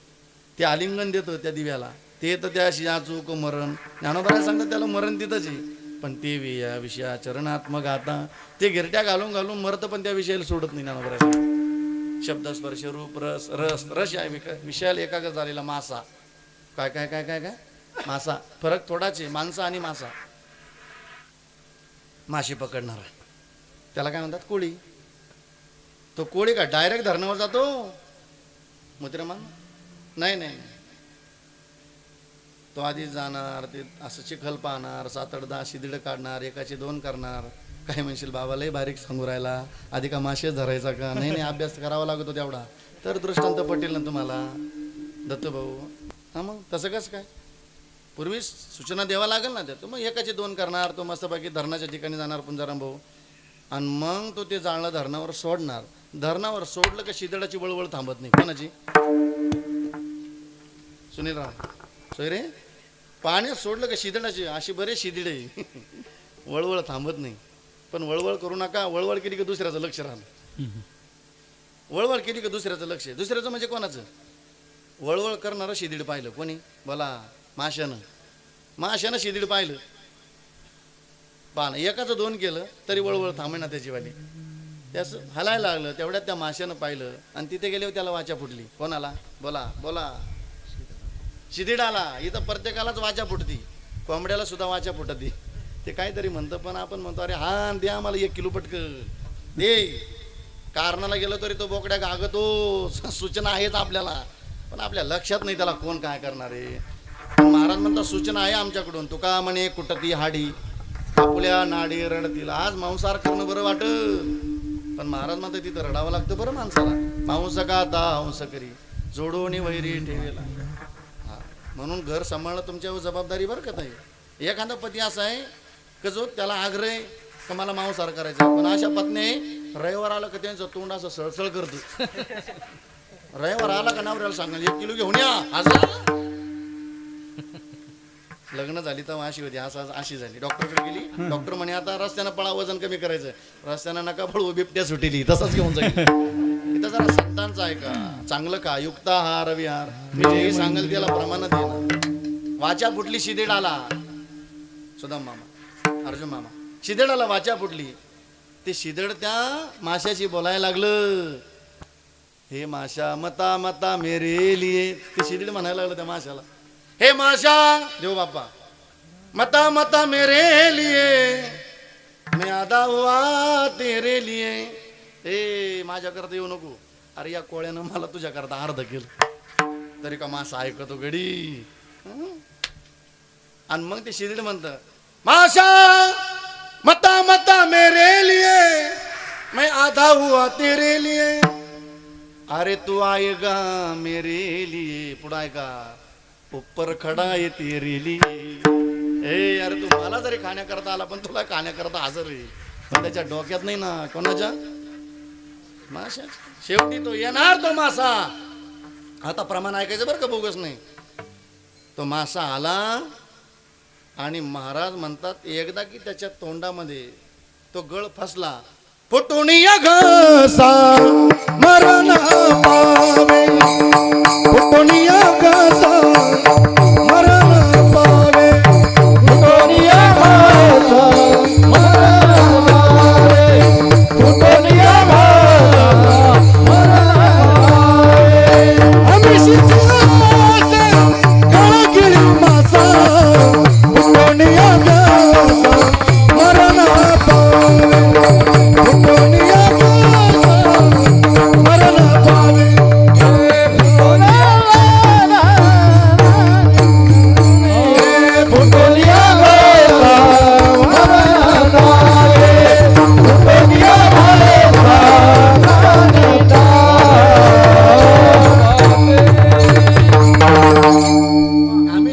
ते आलिंगन देतं त्या दिव्याला, ते तर त्या शियाचूक मरण. ज्ञानोबराय सांगतात त्याला मरण तिथंच आहे, पण ते या विषया चरणात्मक आता ते गिरट्या घालून घालून मरतं, पण त्या विषयाला सोडत नाही ज्ञानोबराय. शब्द स्पर्श रूप रस रस रस या विषयाला एकाग्र झालेला मासा. काय काय काय काय काय मासा, फरक थोडाच आहे माणसा आणि मासा. माशी पकडणारा त्याला काय म्हणतात? कोळी. तो कोळी का डायरेक्ट धरणावर जातो मुद्रमान? नाही नाही, तो आधी जाणार, ते असं चिखल पाहणार, 7-8 शिदीड काढणार, एकाचे 2 करणार. काय म्हणशील बाबा लय बारीक सांगू राहिला, आधी का माशेच धरायचा का? नाही नाही, अभ्यास करावा लागतो तेवढा, तर दृष्टांत पटेल ना तुम्हाला दत्तू भाऊ. हां मग तसं कसं काय? पूर्वी सूचना द्यावा लागेल ना त्यात. मग एकाचे 2 करणार, तो मस्तपैकी धरणाच्या ठिकाणी जाणार पुंजाराम भाऊ, आणि मग तो ते जाळणं धरणावर सोडणार. धरणावर सोडलं का शिदडाची वळवळ थांबत नाही. कोणाची? सुनील राव सोयरे पाण्यात सोडलं का शिदडाची अशी बरेच शिदिडे वळवळ थांबत नाही. पण वळवळ करू नका. वळवळ केली की दुसऱ्याचं लक्ष राहणं. वळवळ केली की दुसऱ्याचं लक्ष. दुसऱ्याचं म्हणजे कोणाचं? वळवळ करणारं शिदीड पाहिलं कोणी? बोला. माशानं शिदीड पाहिलं. पान एकाचं दोन केलं तरी वळवळ थांबेना त्याचीवाली. त्यास हलायला लागलं तेवढ्यात त्या माशानं पाहिलं आणि तिथे गेल्यावर त्याला वाचा फुटली. कोणाला? बोला. शिदीडाला. इथं प्रत्येकालाच वाचा फुटती. कोंबड्याला सुद्धा वाचा फुटती. ते काहीतरी म्हणतं पण आपण म्हणतो अरे हा दे आम्हाला 1 किलो पटकन दे. कारणाला गेलो तरी तो बोकड्या गागतो. सूचना आहेच आपल्याला पण आपल्या लक्षात नाही त्याला कोण काय करणार आहे. महाराज म्हणतात सूचना आहे आमच्याकडून. तुका म्हणे कुटती हाडी आपल्या नाडी रडतील. आज मांसाहार करणं बरं वाटत पण महाराज म्हणतात तिथं रडावं लागतं बरं माणसाला. मांस का आता हंस करी जोडून वैरी ठेवेला. म्हणून घर सांभाळणं तुमच्यावर जबाबदारी बरं का ताई. एखादा पती असा आहे की जो त्याला आग्रह आहे का मला मांसाहार करायचा पण अशा पत्नी रविवार आला का त्यांचं तोंड असं सळसळ करतं. रविवार आला का नवऱ्याला सांगाल 1 किलो घेऊन या. आज लग्न झाली तर अशी होती. अशी झाली. डॉक्टरकडे गेली. डॉक्टर म्हणे आता रस्त्यानं पळा वजन कमी करायचं. रस्त्यानं नका पळू बिबट्या सुटेली. तसंच घेऊन जाईल. इथं जरा संतांचं आहे का चांगलं का युक्त आहार विहार मी जे सांगेल त्याला प्रमाणात येणं. वाचा फुटली शिदेडाला. सुदाम मामा अर्जुन मामा शिदेडाला वाचा फुटली. ते शिदेड त्या माशाशी बोलायला लागलं. हे माशा मता मता मेरे लिए. ते शिदेड म्हणायला लागलं त्या माशाला हे माशा देव बाप्पा मता मता मेरे लिए मैं आधा हुआ तेरे लिए. ए माझ्याकरता येऊ नको. अरे या कोळ्यानं मला तुझ्याकरता अर्ध केलं तरी का मासा ऐकतो गडी. आणि मग ते शिदीड म्हणतं माशा मता मता मेरे लिए मैं आधा हुआ तेरे लिए. अरे तू आएगा मेरे लिए. पुढं आहे का ऊपर खडा आहे तेरे लिए. ए अरे तू मला जरी खाण्याकरता आला पण तुला खाण्याकरता हजर आहे. पण त्याच्या डोक्यात नाही ना कोणाच्या माशा. शेवटी तो येणार तो मासा. आता प्रमाण ऐकायचं बरं का बोगस नाही. तो मासा आला आणि महाराज म्हणतात एकदा की त्याच्या तोंडामध्ये तो गळ फसला. फुटुनिया घसा मरण पावे. फुटुनिया घसा मरण पावे. फुटोनिया घसा मरण पावे. फुटोनिया घसा मरण पावे. आम्ही शिकवासे गळगिळी मासा. फुटोनिया घसा मरण पावे. फुटोनिया घसा मरण पावे. फुटोनिया घसा मरण पावे. फुटोनिया घसा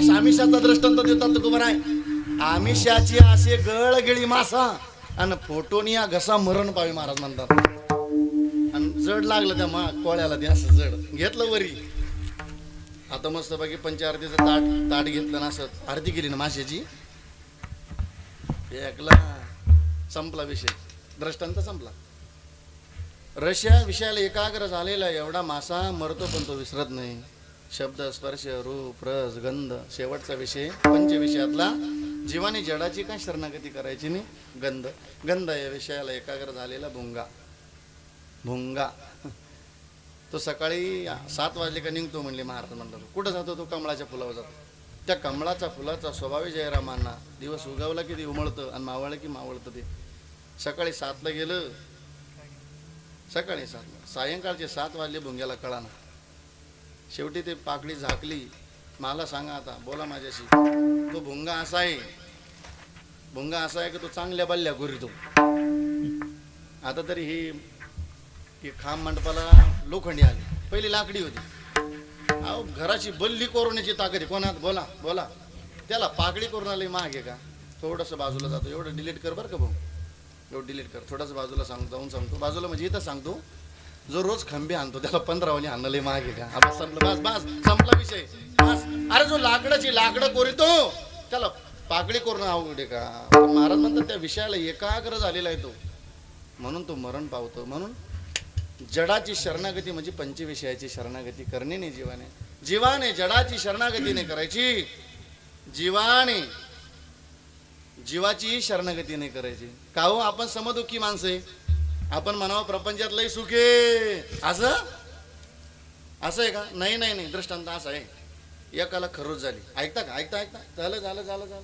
आमिषाचा दृष्टांत देतात तुकोबर आहे. आमिषाची असे गळगिळी मासा आणि फोटोनिया घसा मरण पावे महाराज म्हणतात. आणि जड लागलं त्या कोळ्याला ते असं जड घेतलं वरी. आता मस्त बाकी पंचारतीचं ताट घेतलं ना असं आरती केली ना माशाची. एकला संपला विषय. दृष्टांत संपला. रशिया विषयाला एकाग्र झालेला एवढा मासा मरतो पण तो विसरत नाही. शब्द स्पर्श रूप रस गंध. शेवटचा विषय पंचविषयातला जीवाने जडाची काय शरणागती करायची नाही. गंध या विषयाला एकाग्र झालेला भुंगा. तो सकाळी 7 वाजले का निघतो म्हणले महाराज म्हणतात. कुठं जातो तो? कमळाच्या फुलावर जातो. त्या कमळाचा फुलाचा स्वभाव जयरामांना दिवस उगवला की ते उमळतं आणि मावळलं की मावळतं. ते सकाळी 7ला गेलं. सकाळी 7ला सायंकाळचे 7 वाजले भुंग्याला कळाना. शेवटी ते पाकळी झाकली. मला सांगा आता बोला माझ्याशी. तो भुंगा असा आहे की तो चांगल्या बल्ल्या गुरितो. आता तरी ही खांब मंडपाला लोखंडी आली. पहिली लाकडी होती. अहो घराची बल्ली कोरण्याची ताकद आहे कोणात? बोला. त्याला पाकळी करून आली महागे का? थोडंसं बाजूला जातो. एवढं डिलीट कर बरं का भाऊ. एवढं डिलीट कर. थोडंसं बाजूला जाऊन सांगतो. बाजूला म्हणजे इथं सांगतो. जो रोज खंबे आणतो त्याला 15 वाली आणले मागे का आता संपलं, बस संपला विषय बस. अरे जो लाकडं कोरितो त्याला पाकडी करून अवघड आहे का? महाराज म्हणतात त्या विषयाला एकाग्र झालेला आहे तो, म्हणून तो मरण पावतो. म्हणून जडाची शरणागती म्हणजे पंचविषयाची शरणागती करणे नाही. जीवाने जडाची शरणागती नाही करायची, जीवाची शरणागती नाही करायची. का हो आपण समदुखी माणसे, आपण म्हणावं प्रपंचात लय सुखे, असं आहे का? नाही दृष्टांत असा आहे. एकाला खरूज झाली, ऐकता का? ऐकता झालं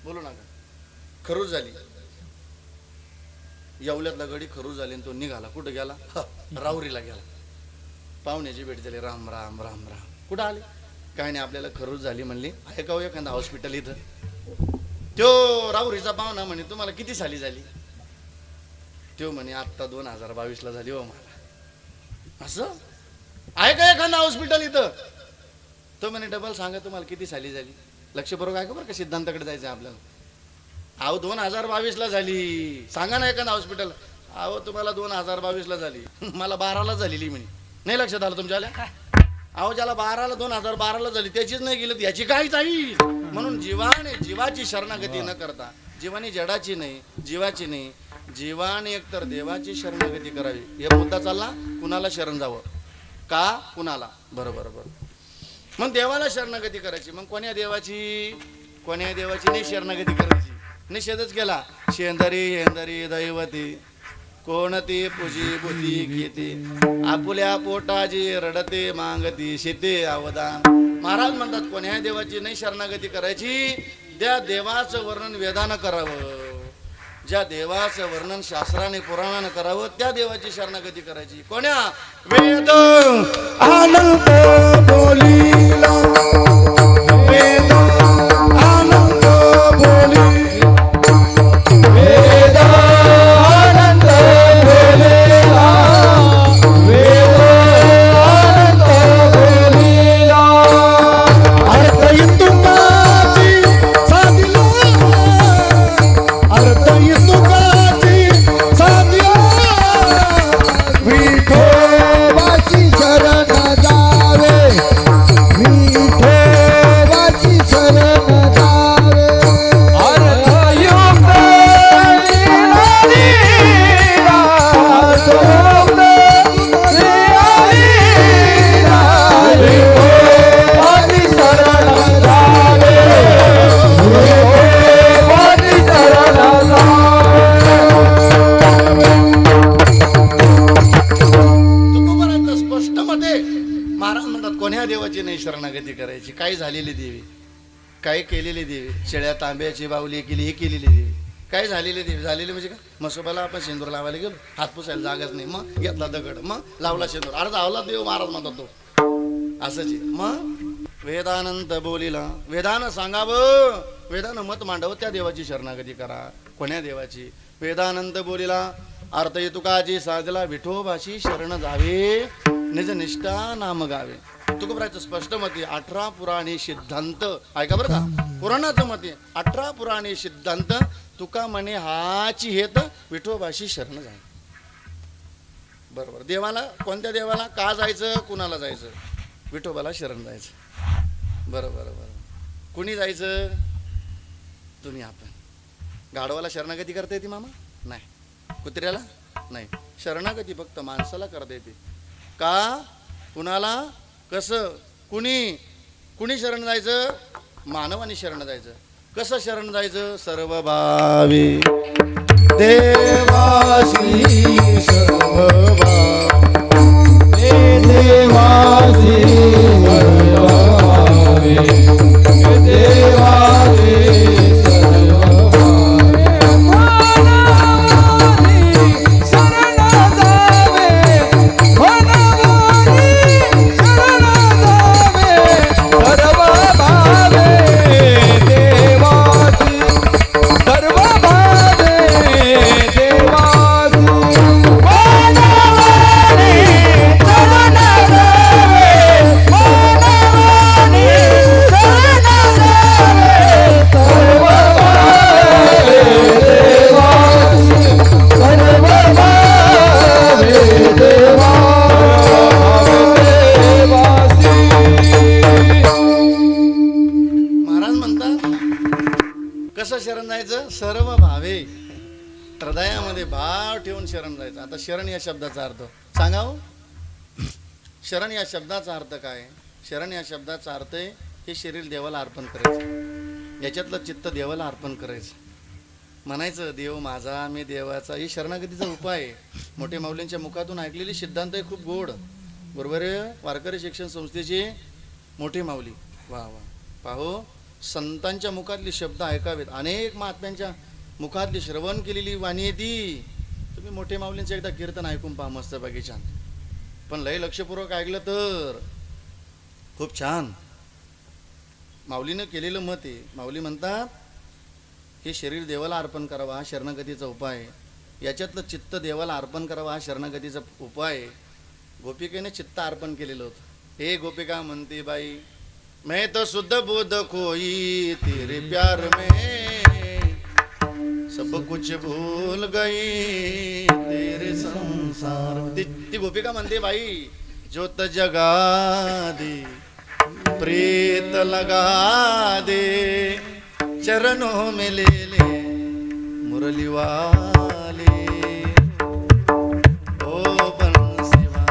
बोलू नका. खरूज झाली, येवल्यातला गडी खरूज झाली आणि तो निघाला. कुठं गेला? राहुरीला गेला. पाहुण्याची भेट झाली. राम राम राम राम. कुठं आले? काय नाही, आपल्याला खरूज झाली म्हणली. ऐकाव एखादा हॉस्पिटल इथं. त्यो राहुरीचा पाहुणा म्हणे तुम्हाला किती साली झाली? त्यो म्हणे आत्ता 2022 झाली हो मला. असं आहे का एखादा हॉस्पिटल इथं? तो म्हणे डबल सांगा तुम्हाला किती साली झाली. लक्षपूर्वक ऐका बरं का, सिद्धांताकडे जायचं आपल्याला. अहो 2022 झाली. सांगा ना एखादा हॉस्पिटल. अहो तुम्हाला 2022 झाली, मला 12 झालेली म्हणे. नाही लक्षात आलं तुमच्या? अहो ज्याला 2012 झाली त्याचीच नाही गेली, याची काय जाईल? म्हणून जीवाची शरणागती न करता, जीवाने जडाची नाही, जीवाची नाही, जीवाने एकतर देवाची शरणागती करावी. हे मुद्दा चालला. कुणाला शरण जावं का? कुणाला? बरोबर. मग देवाला शरणागती करायची. मग कोण्या देवाची नाही शरणागती करायची. निषेधच केला. शेंदरी दैवती कोणती पूजी बुती घेते, आपुल्या पोटाजी रडते मागती शेते अवदान. महाराज म्हणतात कोण्या देवाची नाही शरणागती करायची, त्या देवाचं वर्णन वेदानं करावं, ज्या देवाचं वर्णन शास्त्राने पुराणानं करावं त्या देवाची शरणागती करायची. कोण्या? वेद आनंद बोलिला, वेद आनंद बोलिला, वेद आनंद बोलिला, वेद आनंद बोलिला. अर्थ इंदुकाची साधिला, अर्थ इंदुकाची साधिला, विठोबाची शरण जावे, विठोबाची शरण जावे. अर्थयुक्त लीला, अर्थयुक्त लीला, विठोबाची शरण जावे, विठोबाची शरण तुकोबाराचं स्पष्ट मध्ये महाराज म्हणतात कोण्या देवाची नाही शरणागती करायची. काय झालेली देवी, काय केलेली देवी, शेळ्या तांब्याची बावली केली, हे केलेली देवी, काय झालेली देवी. झालेली म्हणजे का? मसोबाला आपण शेंदूर लावायला गेलो, हात पुसायला जागाच नाही, मग घेतला दगड, मग लावला शेंदूर, अरे धावला देव महाराज म्हणतात तो. असंच आहे. मग वेदानंत बोलिला, वेदानं सांगावं, वेदानं मत मांडावं, त्या देवाची शरणागती करा. कोण्या देवाची? वेदानंत बोलिला, अर्थ तुकाची साधला, विठोबाची शरण जावे, निज निष्ठा नाम गावे. तुकोबाराचं स्पष्ट मत आहे. 18 पुराणे सिद्धांत ऐका बरं का. पुराणाचं मत आहे 18 पुराणे सिद्धांत तुका म्हणे हाची हेत विठोबाशी शरण जावे. बरोबर. देवाला, कोणत्या देवाला का जायचं, कुणाला जायचं? विठोबाला शरण जायचं. बरोबर. कुणी जायचं? तुम्ही, आपण. गाढवाला शरणागती करता येते मामा? नाही. कुत्र्याला नाही. शरणागती फक्त माणसाला करता येते. का? कुणाला? कसं? कुणी शरण जायचं? मानवाने शरण जायचं. कसं शरण जायचं? सर्व भावे देवासी, सर्व भावे देवासी, सर्व भावे देवासी, सर्व भावे देवासी. शरण जायचं. आता शरण या शब्दाचा अर्थ सांगा हो. शरण या शब्दाचा अर्थ काय? शरण या शब्दाचा अर्थ आहे हे शरीर देवाला अर्पण करायचं, याच्यातलं चित्त देवाला अर्पण करायचं, म्हणायचं देव माझा मी देवाचा. ही शरणागतीचा उपाय आहे. मोठे माऊलींच्या मुखातून ऐकलेली सिद्धांत आहे, खूप गोड. बरोबर आहे. वारकरी शिक्षण संस्थेचे मोठे माऊली, वा वा. पाहो, संतांच्या मुखातले शब्द ऐकावेत. अनेक महात्म्यांच्या मुखातली श्रवण केलेली वाणी आहे ती. तुम्ही मोठे माऊलींचं एकदा कीर्तन ऐकून पहा, मस्त बाकी छान. पण लय लक्षपूर्वक ऐकलं तर खूप छान. माऊलीनं केलेलं मत आहे. माऊली म्हणतात हे शरीर देवाला अर्पण करावा हा शरणागतीचा उपाय आहे. याच्यातलं चित्त देवाला अर्पण करावा हा शरणागतीचा उपाय आहे. गोपिकेने चित्त अर्पण केलेलं होतं. हे गोपिका म्हणते बाई, मैं तो शुद्ध बुद्ध खोई तेरे प्यार में, सब कुछ भूल गई तेरे संसार. ती गोपिका म्हणते बाई, ज्योत जगा दे प्रीत लगा दे, चरणों में ले ले मुरली वाले, ओ बंसीवा.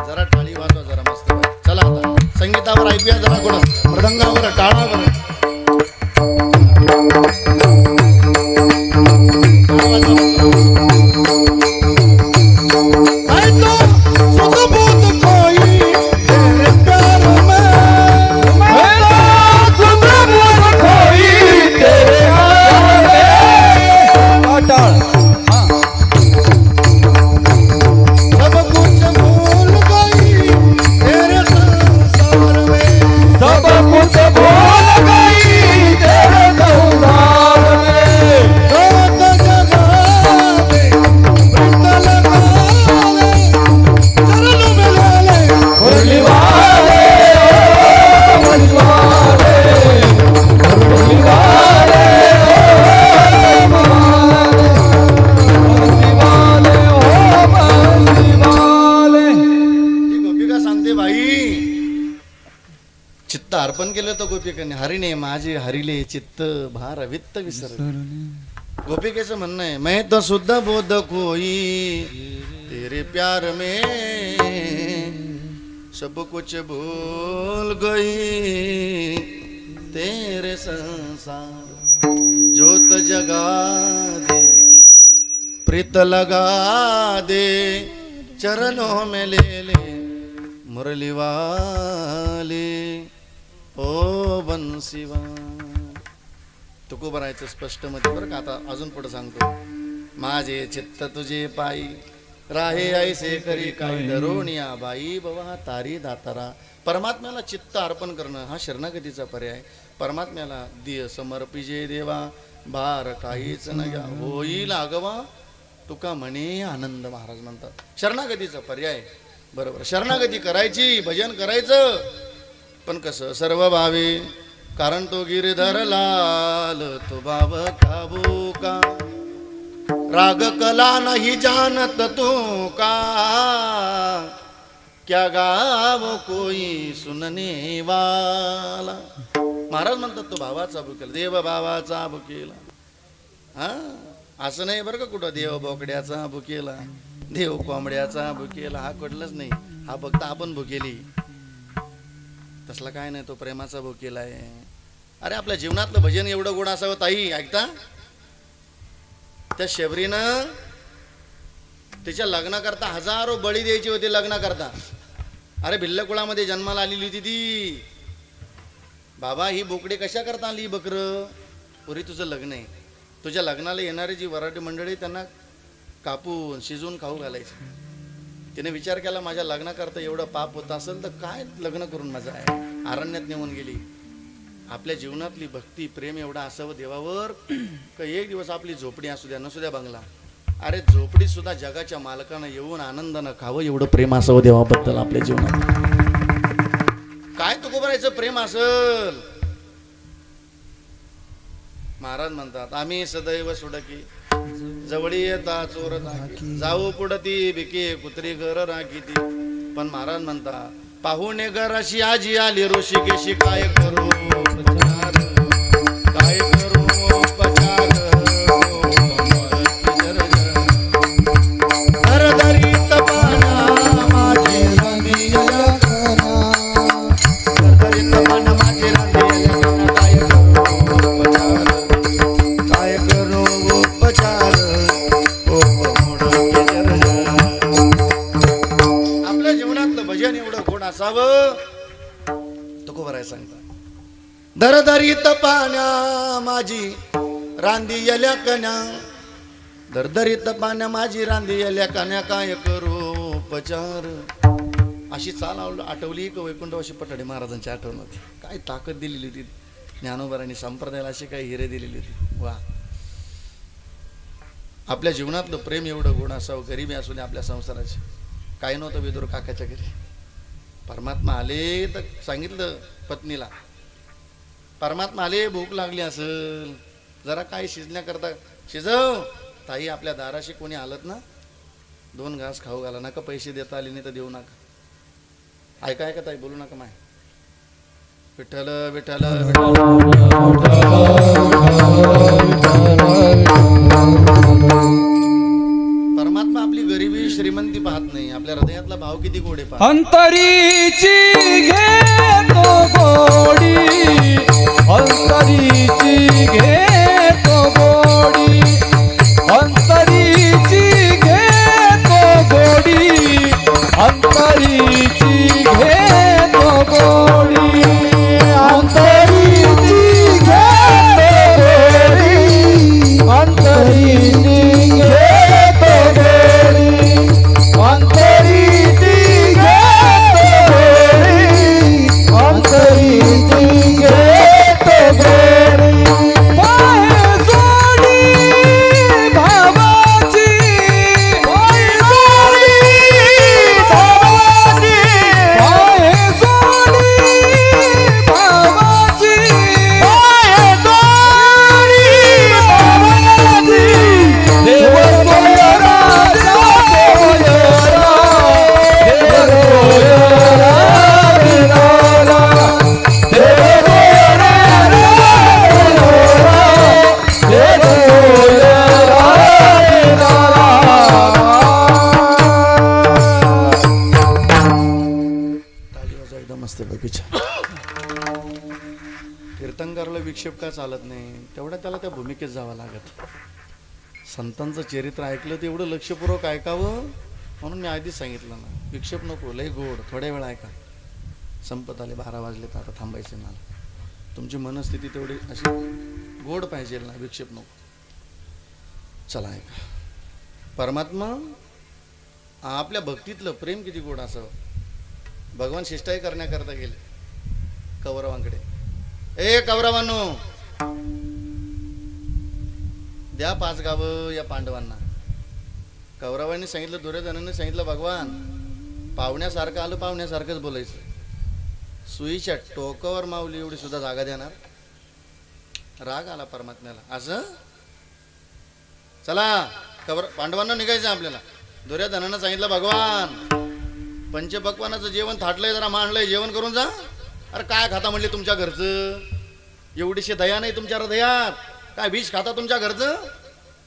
जरा टाळी वाजवा जरा मस्त. चला आता संगीतावर ऐकूया जरा कोण मृदंगावर टाळावर. अर्पण केलं तर गोपिकाने हरिणे माझे हरिले चित्त भार वित्त विसर. गोपिकेचं म्हणणं आहे, मैं तो शुद्ध बोध कोई तेरे प्यार में, सब कुछ भूल गई तेरे संसार, ज्योत जगा दे प्रीत लगा दे, चरणों में ले ले मुरली वाले, ओ बंसीवा. तुकोबरायचं स्पष्ट मध्ये बरं का. आता अजून पुढे सांगतो, माझे चित्त तुझे पायी राहे ऐसे करी काही दरोणिया बाई बवा तारी दातारा. परमात्म्याला चित्त अर्पण करणं हा शरणागतीचा पर्याय. परमात्म्याला दिय समर्पिजे देवा भार काहीच न घ्या होईल आगवा तुका म्हणे आनंद. महाराज म्हणतात शरणागतीचा पर्याय. बरोबर, शरणागती करायची, भजन करायचं, पण कसं सर्व भावे. कारण तो गिरधर लाल तो भाव काबू का, राग कला नहीं जानत तू का, क्या गाव कोई सुनने वाला. महाराज म्हणतात तो भावाचा भुकेला, देव भावाचा भुकेला. हा असं नाही बरं का कुठं देव बोकड्याचा भुकेला, देव कोंबड्याचा भुकेला, हा कुठलाच नाही. हा फक्त आपण भुकेली, तसला काय नाही, तो प्रेमाचा भुकेला आहे. अरे आपल्या जीवनातलं भजन एवढं गोड असावं ताई. ऐकता, त्या शबरीनं तिच्या लग्नाकरता हजारो बळी द्यायची होती लग्नाकरता. अरे भिल्लकुळामध्ये जन्माला आलेली होती ती. बाबा ही बोकडे कशा करता आली बकर, पुरी तुझं लग्न आहे, तुझ्या लग्नाला येणारी जी वराठी मंडळी त्यांना कापून शिजून खाऊ घालायची. तिने विचार केला माझ्या लग्नाकरता एवढं पाप होत असेल तर काय लग्न करून मजा आहे. अरण्यात नेऊन गेली. आपल्या जीवनातली भक्ती प्रेम एवढा असावं देवावर का एक दिवस आपली झोपडी असू द्या नसू द्या बंगला, अरे झोपडी सुद्धा जगाच्या मालकानं येऊन आनंदानं खावं एवढं प्रेम असावं देवाबद्दल आपल्या जीवनात. काय तुकोबरायचं प्रेम असल. महाराज म्हणतात आम्ही सदैव सुडकी जवळी येता चोर नाकी, जाऊ पुढती भिके कुत्री घर राखीती. पण महाराज म्हणता पाहुणे घराशी आजी आली ऋषिकेशी, काय करू काय करू पचार भजन एवढं गोड असावं तुकोबराय सांगता. दरदरीत पाण्या माझी रांदी येल्या कन्या, दरदरीत पाण्या माझी रांदी येल्या कन्या, काय करू उपचार. अशी चाल आठवली की वैकुंठवासी पठाडे महाराजांची आठवण होती. काय ताकद दिलेली होती ज्ञानोबारांनी संप्रदायाला, अशी काही हिरे दिलेली होती. वा, आपल्या जीवनातलं प्रेम एवढं गुण असावं. गरिबी असू दे आपल्या संसाराची. काय नव्हतं विदुर काकाच्या घरी. परमात्मा आले तर सांगितलं पत्नीला, परमात्मा आले भूक लागली असेल, जरा काय शिजण्याकरता शिजव. ताई आपल्या दाराशी कोणी आलत ना 2 घास खाऊ घाला, नका पैसे देता आले नाही तर देऊ नका. ऐका ऐका ताई, बोलू नका माय. विठ्ठल विठ्ठल परमात्मा आपली गरिबी श्रीमंती पाहत नाही, आपल्या हृदयातला भाव किती गोडे पाहत. अंतरीची घेतो गोडी, अंतरीची घेतो गोडी, अंतरीची घेतो गोडी, अंतरीची घेतो गोडी, अंतरीची घेतो गोडी, अंतरीची घेतो गोडी, अंतरीची घेतो गोडी, अंतरीची घेतो गोडी. पाय जोडी भावाची, पाय जोडी भावाची, पाय जोडी भावाची, पाय जोडी भावाची. देव सोयरा, देव सोयरा, देव सोयरा विनाला, देव सोयरा देव सोयरा विनाला. ताली वाजवा एकदम मस्त पैकीच्या. कीर्तनकारला विक्षेप का चालत नाही, तेवढ्या त्याला त्या भूमिकेत जावं लागत. संतांचं चरित्र ऐकलं तर एवढं लक्षपूर्वक ऐकावं, म्हणून मी आधीच सांगितलं ना, विक्षेप नको, लय गोड, थोड्या वेळ ऐका. संपत आले, 12 वाजले तर आता थांबायचे मला. तुमची मनस्थिती तेवढी अशी गोड पाहिजे ना, विक्षेप नको. चला ऐका. परमात्मा आपल्या भक्तीतलं प्रेम किती गोड असावं. भगवान शिष्टाई करण्याकरता गेले कौरवांकडे. ए कौरवांनो, द्या 5 गावं या पांडवांना. कौरवांनी सांगितलं, दुर्योधनाने सांगितलं, भगवान पाहुण्यासारखं आलं, पाहुण्यासारखंच बोलायचं. सुईच्या टोकावर माऊली एवढी सुद्धा जागा देणार. राग आला परमात्म्याला. असं चला पांडवांना निघायचं आपल्याला. दुर्योधनानं सांगितलं, भगवान पंचपक्वानाचं जेवण थाटलंय, जरा मांडलंय, जेवण करून जा. अरे काय खाता म्हणले तुमच्या घरचं, एवढीशी दया नाही तुमच्या हृदयात, काय विष खाता तुमच्या घरचं.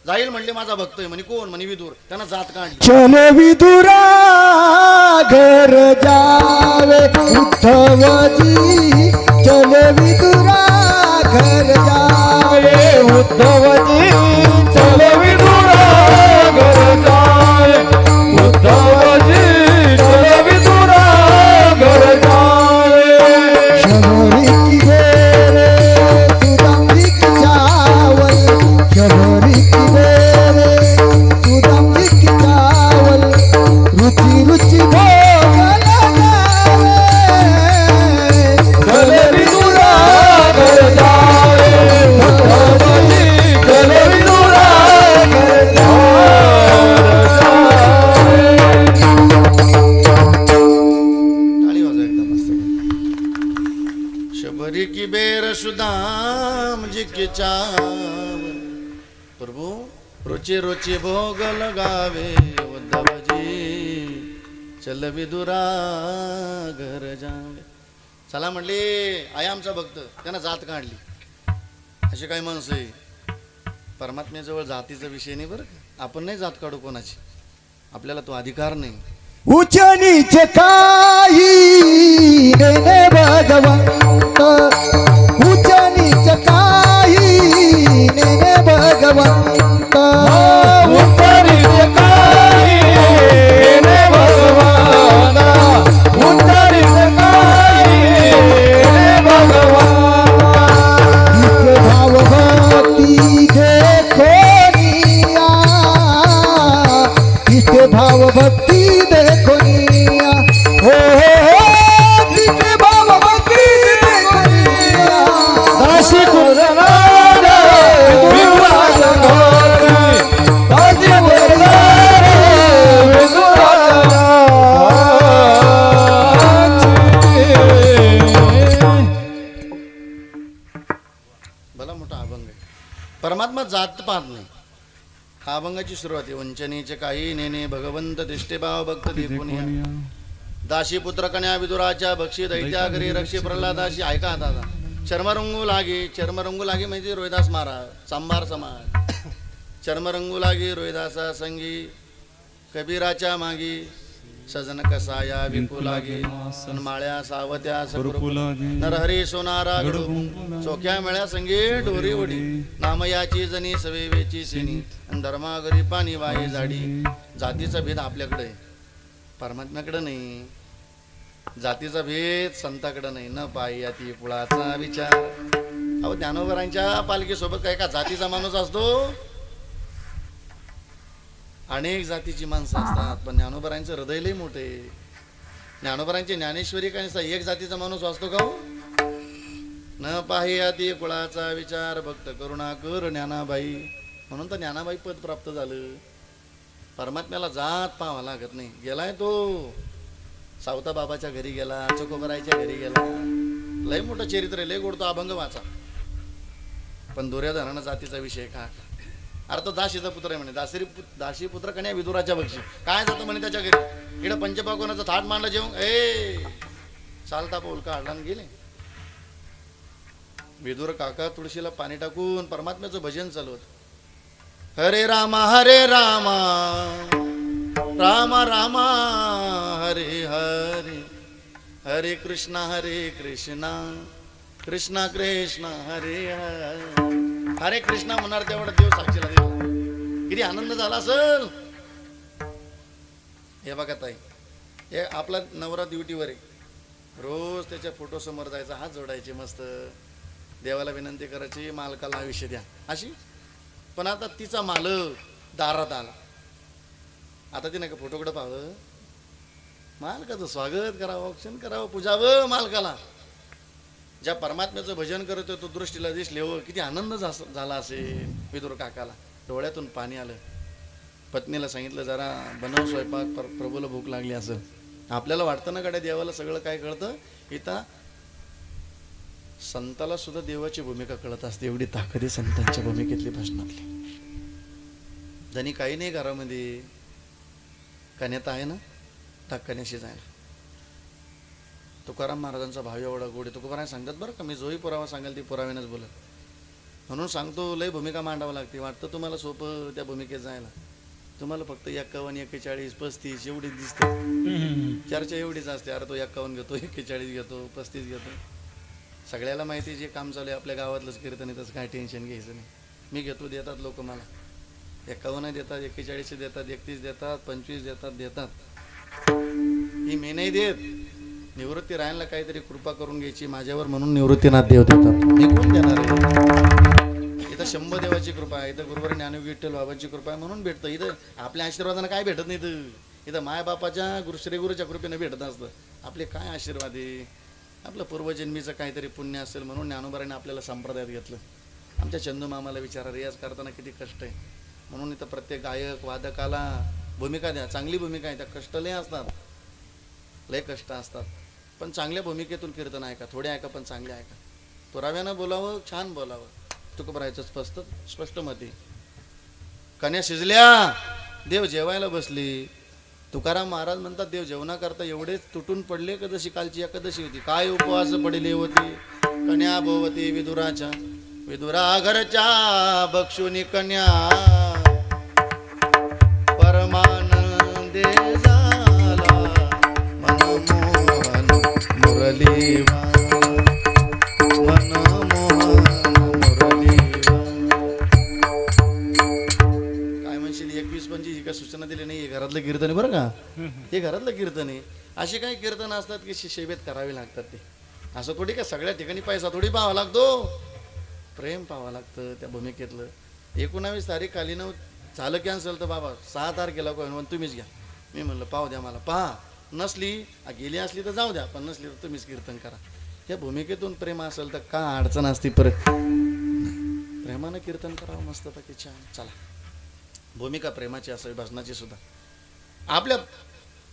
जाईल म्हणले माझा भक्त आहे. म्हणे कोण, म्हणे विदुर. त्यांना जात काढली. चल विदुरा घर जावे उद्धवजी, चल विदुरा घर जावे उद्धवजी, चल विदुरा घर जावे उद्धवजी, चल विदुरा घर जावे. शबरी की बेरे सुदामजी की चावल, शबरी की बेरे सुदामजी की चावल, रुचि रुचि भोग लगावे. चल विदुरा घर जावे उद्धवजी, चल विदुरा घर जावे. टाळी वाजवा एकदम मस्त. शबरी की बेर सुदाम जी के चावल, प्रभु रुचि रुचि भोग लगावे उद्धवजी, चल विदुरा घर जावे. चला म्हणले, आहे आमचा भक्त, त्यांना जात काढली. अशी काही माणसं आहे. परमात्म्याजवळ जातीचा विषय नाही बरं का. आपण नाही जात काढू कोणाची, आपल्याला तो अधिकार नाही. उच्च नीच काही नेने भगवंत, उच्च नीच काही नेने भगवंत, उच्च नीच काही नेने भगवंत, जात पात नाही. हा अभंगाची सुरुवात आहे. वंचनेचे काही नेने भगवंत दिष्टे भाव भक्त देखुनिया. दाशी पुत्र कन्या विदुराच्या भक्षी दैत्यागरी रक्षी प्रल्हादाशी. ऐका आता चर्मरंगू लागे म्हणजे रोहिदास महाराज सांबार समाज. चर्मरंगू लागे रोहिदासा संगी कबीराच्या मागी. सजन कसाया विकू लागे माळ्या सावत्या नरहरी सोनारा घडू. चोख्या मेळ्या संगे डोरी वडी नामयाची जनी सवेची सिनी. धर्मागरी पाणी वाई जाडी. जातीचा भेद आपल्याकडे परमात्म्याकडे नाही. जातीचा भेद संताकडे नाही. न पायी ती पुळाचा विचार. अहो ज्ञानोबरांच्या पालखी सोबत काय का जातीचा माणूस असतो. अनेक जातीची माणसं असतात पण ज्ञानोबरांचं हृदय लय मोठे. ज्ञानोबरांची ज्ञानेश्वरी काय एक जातीचा माणूस वाचतो का हो? न पाहिया ती कुळाचा विचार भक्त करुणाकर ज्ञानाबाई. म्हणून तर ज्ञानाबाई पद प्राप्त झालं. परमात्म्याला जात पाहावा लागत नाही. गेलाय तो सावता बाबाच्या घरी गेला, चकोबरायच्या घरी गेला. लय मोठं चरित्र लय गोडतो अभंग वाचा. पण दुर्योधनानं जातीचा विषय का? अरे तो दाशीचा पुत्र आहे म्हणे. दाशी पुत्र कन्या विदुराच्या बक्षी. काय जातं म्हणे त्याच्या घरी. इकडं पंचपाकोनाचं थाट मांडलं जेवण. चालता बोल काढला आणि गेले. विदुर काका तुळशीला पाणी टाकून परमात्म्याचं भजन चालवत. हरे रामा राम राम हरे हरे. हरे कृष्णा कृष्णा कृष्ण हरे हरे. हरे कृष्णा म्हणणार तेवढा देव साक्षीला देतो. किती आनंद झाला असेल. हे बघा ताई, हे आपला नवरा ड्युटीवर आहे. रोज त्याच्या फोटो समोर जायचा, हात जोडायचे मस्त, देवाला विनंती करायची मालकाला आयुष्य द्या अशी. पण आता तिचा मालक दारात आला. आता तिने का फोटोकडे पाहावं, मालकाचं स्वागत करावं, औक्षण करावं, पूजावं मालकाला. ज्या परमात्म्याचं भजन करत तो दृष्टीला दिसले हो, किती आनंद झाला असेल. विदुर काकाला डोळ्यातून पाणी आलं. पत्नीला सांगितलं जरा बनव स्वयंपाक, प्रभूला भूक लागली असेल. आपल्याला वाटतं ना गड्या देवाला सगळं काय कळतं. इथं संताला सुद्धा देवाची भूमिका कळत असते. एवढी ताकद आहे संतांच्या भूमिकेतली भाषणातली. धनी काही नाही घरामध्ये, कन्यात आहे ना, टाक कन्याशी जायला. तुकाराम महाराजांचा भाव एवढा गोड आहे. तुकाराम सांगतात बरं का, मी जोही पुरावा सांगेल ती पुराव्यानंच बोलत. म्हणून सांगतो लय भूमिका मांडावं लागते. वाटतं तुम्हाला सोपं त्या भूमिकेत जायला. तुम्हाला फक्त 51, 41, 35 एवढीच दिसते. चर्चा एवढीच असते. अरे तो 51 घेतो, 41 घेतो, 35 घेतो. सगळ्याला माहिती जे काम चालू आहे आपल्या गावातलंच कीर्तन आहे, तसं काय टेन्शन घ्यायचं नाही. मी घेतो, देतात लोक मला. 51 देतात, 41 देतात, 31 देतात, 25 देतात. ही मी नाही देत. निवृत्ती राहायला काहीतरी कृपा करून घ्यायची माझ्यावर म्हणून निवृत्तीनाथ देव देतात. मी कोण देणार आहे? इथं शंभर देवाची कृपा आहे, इथं गुरुवारी ज्ञानयोगी विठ्ठल बाबांची कृपा आहे म्हणून भेटतं. इथं आपल्या आशीर्वादानं काय भेटत नाही. इथं मायबापाच्या श्रीगुरूच्या कृपेनं भेटत असतं. आपले काय आशीर्वाद आहे. आपलं पूर्वजन्मीचं काहीतरी पुण्य असेल म्हणून ज्ञानोबाराने आपल्याला संप्रदायात घेतलं. आमच्या चंदू मामाला विचारा, रियाज करताना किती कष्ट आहे. म्हणून इथं प्रत्येक गायक वादकाला भूमिका द्या. चांगली भूमिका आहे. त्या कष्ट लय असतात, लय कष्ट असतात. पण चांगल्या भूमिकेतून कीर्तन ऐका. थोडे ऐका पण चांगले ऐका. पुराव्यानं बोलावं, छान बोलावं. तुकोबरायचं स्पष्ट मती. कन्या शिजल्या, देव जेवायला बसली. तुकाराम महाराज म्हणतात देव जेवणाकरता एवढेच तुटून पडले का जशी कालची एकादशी होती. काय उपवास पडले होती. कन्या भोवती विदुराच्या, विदुरा घरच्या बक्षुनी कन्या परमानंदे झाला. मनमोहन मुरलीवा, मनमोहन मुरलीवा. काय म्हणशील 21-25 ही काय सूचना दिली नाही. हे घरातलं कीर्तन आहे बरं का. हे घरातलं कीर्तन आहे. असे काही कीर्तन असतात की शेबेत करावे लागतात. ते असं थोडी का सगळ्या ठिकाणी पैसा थोडी पाहावा लागतो. प्रेम पाहावं लागतं त्या भूमिकेतलं. 19 तारीख आली ना, झालं कॅन्सल तर बाबा 6 तारखेला कोण तुम्हीच घ्या. मी म्हणलं पाहू द्या मला. पहा नसली गेली असली तर जाऊ द्या, पण नसली तर तुम्हीच कीर्तन करा. या भूमिकेतून प्रेम असेल तर का अडचण असते. परत प्रेमानं कीर्तन करावं मस्तपैकी छान. चला, भूमिका प्रेमाची असावी भाषणाची सुद्धा. आपल्या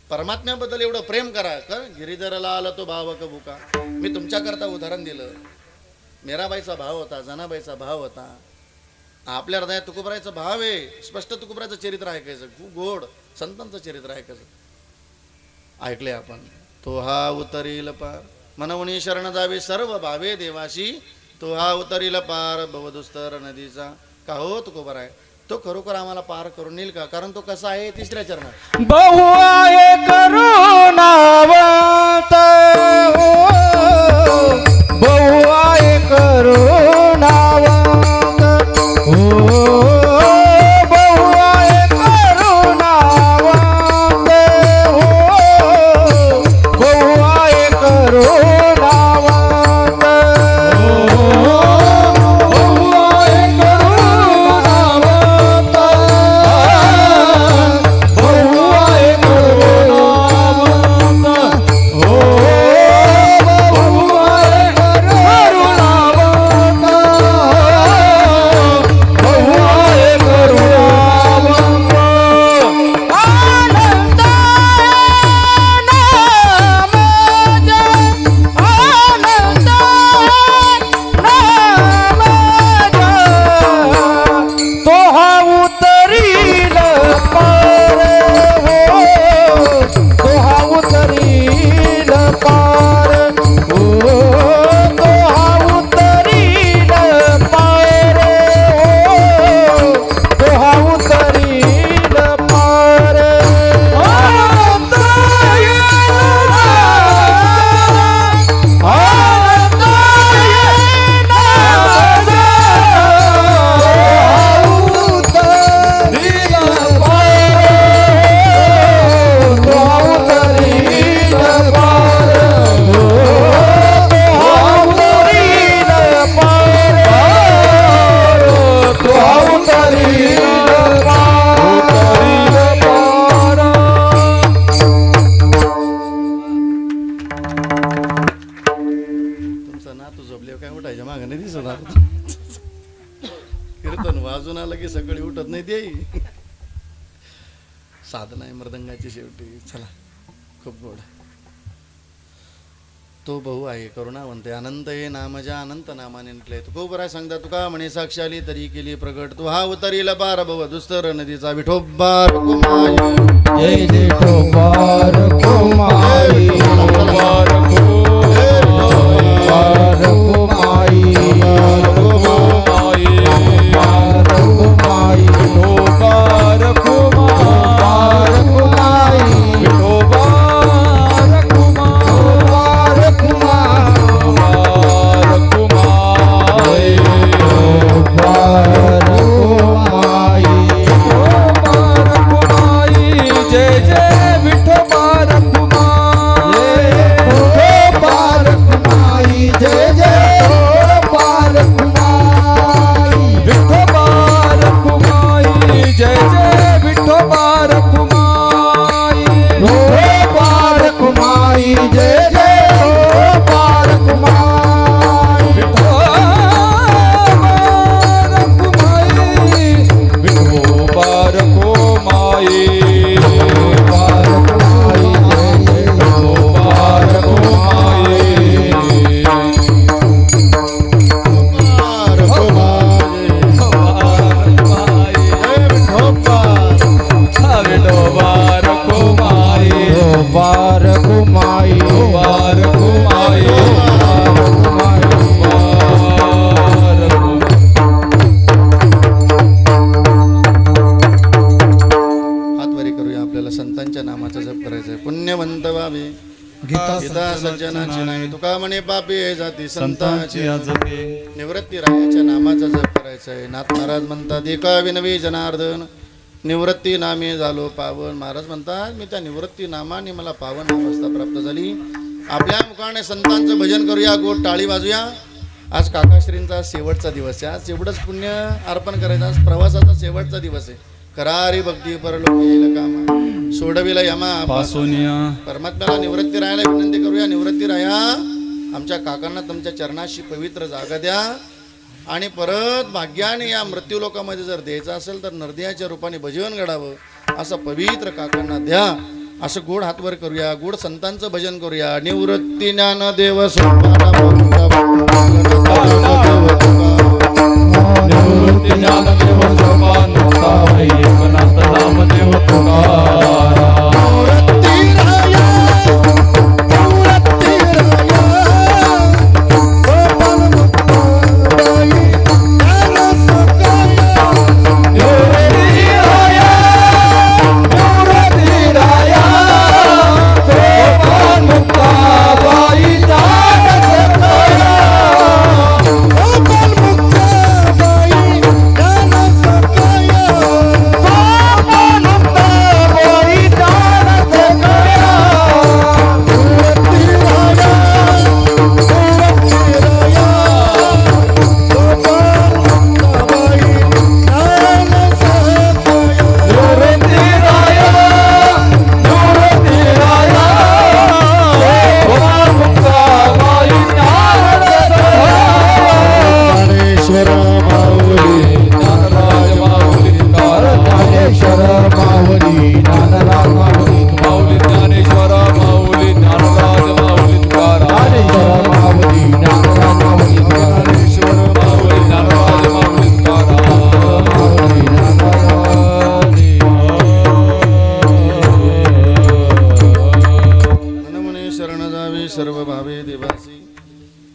परमात्म्याबद्दल एवढं प्रेम करा का गिरीधराला आला तो भाव का बुका. मी तुमच्याकरता उदाहरण दिलं. मीराबाईचा भाव होता, जनाबाईचा भाव होता. आपल्या हृदयात तुकोबरायचं भाव आहे, स्पष्ट तुकोबरायचं चरित्र ऐकायचं, खूप गोड संतांचं चरित्र ऐकायचं. ऐकले आपण. तो हा उतरील पार मनवणी शरण जावे सर्व भावे देवाशी, तो हा उतरील पार भवदुस्तर नदीचा. का हो तुकोबराय, तो खरोखर आम्हाला पार करून येईल का? कारण तो कसा आहे, तिसऱ्या चरणात बहु आहे करुणावंत, बहु आहे करुणावंत, बहु आहे करुणावंत, बहु आहे करुणावंत, बहु आहे करुणावंत, बहु आहे करुणावंत, बहु आहे करुणावंत, बहु आहे करुणावंत. आनंद नामजा, आनंद नामजा, तो हा उतरील पार हो, तो हा उतरील पार हो, तो हा उतरील पार हो, तो हा उतरील पार. आनंद येणार, आनंद येणार, उतरील पार, तो उतरील पार, तो उतरील पार, तो उतरील पार. तुमचा नातू झोपले काय उठायच्या मागं नाही दिसत आता. कीर्तन वाजून आलं की सकाळी उठत नाही ते. साधना आहे मृदंगाची शेवटी. चला, खूप गोड. तो बहु आहे करुणावंत, अनंत हे नामजा, अनंत नामाने निटले. तू खूप बरा सांगता तुका म्हणे, साक्षाली तरी केली प्रगट, तू हा उतरीला पार भव दुस्तर नदीचा विठोबा रुक्माई. जय जय ठोबार कुमाई, ठोबार कुमाई, ठोबार कुमाई, ठोबार कुमाई, ठोबार कुमाई, ठोबार कुमाई, ठोबार कुमाई, ठोबार कुमाई. जय जय विठोबार कुमाई, विठोबार कुमाई, जय जय विठोबार कुमाई, विठोबार कुमाई, जय जय विठोबार कुमाई, विठोबार कुमाई, जय जय विठोबार कुमाई, विठोबार कुमाई, विठोबार कुमाई, विठोबार कुमाई, जय जय विठोबार कुमाई. ठोबार कुमाई, ठोबार कुमाई, हातवारी करूया. आपल्याला संतांच्या नामाचा जप करायचा आहे. पुण्यवंत व्हावे गीता सज्जनाची नाही, तुका म्हणे पापी हे जाती संतांची जपे. निवृत्ती रायाच्या नामाचा जप करायचा आहे. नाथ महाराज म्हणतात, एका विनवी जनार्दन निवृत्ती नामे झालो पावन. महाराज म्हणतात, मी त्या निवृत्ती नामाने मला पावन अवस्था प्राप्त झाली. आपल्या मुखाने संतांचं भजन करूया, गोड टाळी वाजूया. आज काकाश्रींचा शेवटचा दिवस आहे. आज एवढंच पुण्य अर्पण करायचं. आज प्रवासाचा शेवटचा दिवस आहे. करारी भक्ती परलोक येईल कामा, सोडविला यमा पासोनिया. परमात्म्याला निवृत्ती राहायला विनंती करूया. निवृत्ती राया, आमच्या काकांना तुमच्या चरणाशी पवित्र जागा द्या. आणि परत भाग्याने या मृत्यूलोकामध्ये जर द्यायचं असेल तर नरदेयाच्या रूपाने भजन घडावं असं पवित्र काकांना द्या. असं गोड हातवर करूया, गोड संतांचं भजन करूया. निवृत्ती ज्ञानदेव सोपाना माऊली ज्ञानदेव सोपान मुक्ताबाई एकनाथ नामदेव तुकाराम सर्व भावे देवासी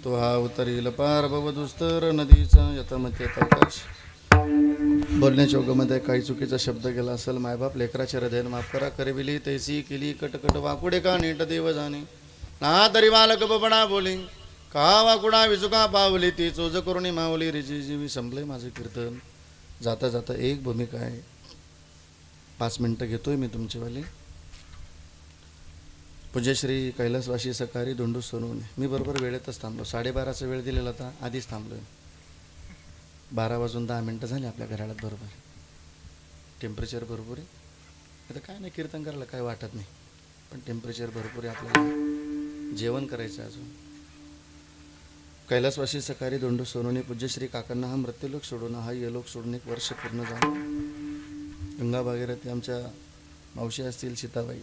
तो हा उतरील पार भवदुस्तर नदीचा यथामती अवकाश. बोलण्याच्या ओघामध्ये काही चुकीचा शब्द गेला असेल मायबाप लेकराच्या हृदयाने माफ करा. करविली तैसी केली कटकट वाकुडे का नीट देव जाणे ना तरी बालक बबडा बोली का वाकुडा विचुका पावली ती चोज करुणी मावली रिजी जीवी संपले माझे कीर्तन. जाता जाता एक भूमिका आहे 5 मिनटं घेतोय मी तुमचीवाली. पूज्यश्री कैलासवासी सकारी धोंडू सोनवणे. मी बरोबर वेळेतच थांबलो. 12:30चा वेळ दिलेला होता, आधीच थांबलोय. 12 वाजून 10 मिनटं झाली आपल्या घराळ्यात बरोबर. टेम्परेचर भरपूर आहे. आता काय नाही, कीर्तन करायला काय वाटत नाही, पण टेम्परेचर भरपूर आहे. आपल्याला जेवण करायचं अजून. कैलासवासी सकारी धोंडू सोनवणे पूज्यश्री काकांना हा मृत्यूलोक सोडून हा यलोक सोडून 1 वर्ष पूर्ण झालं. गंगा भागीरथी आमच्या मावशी असतील, सीताबाई,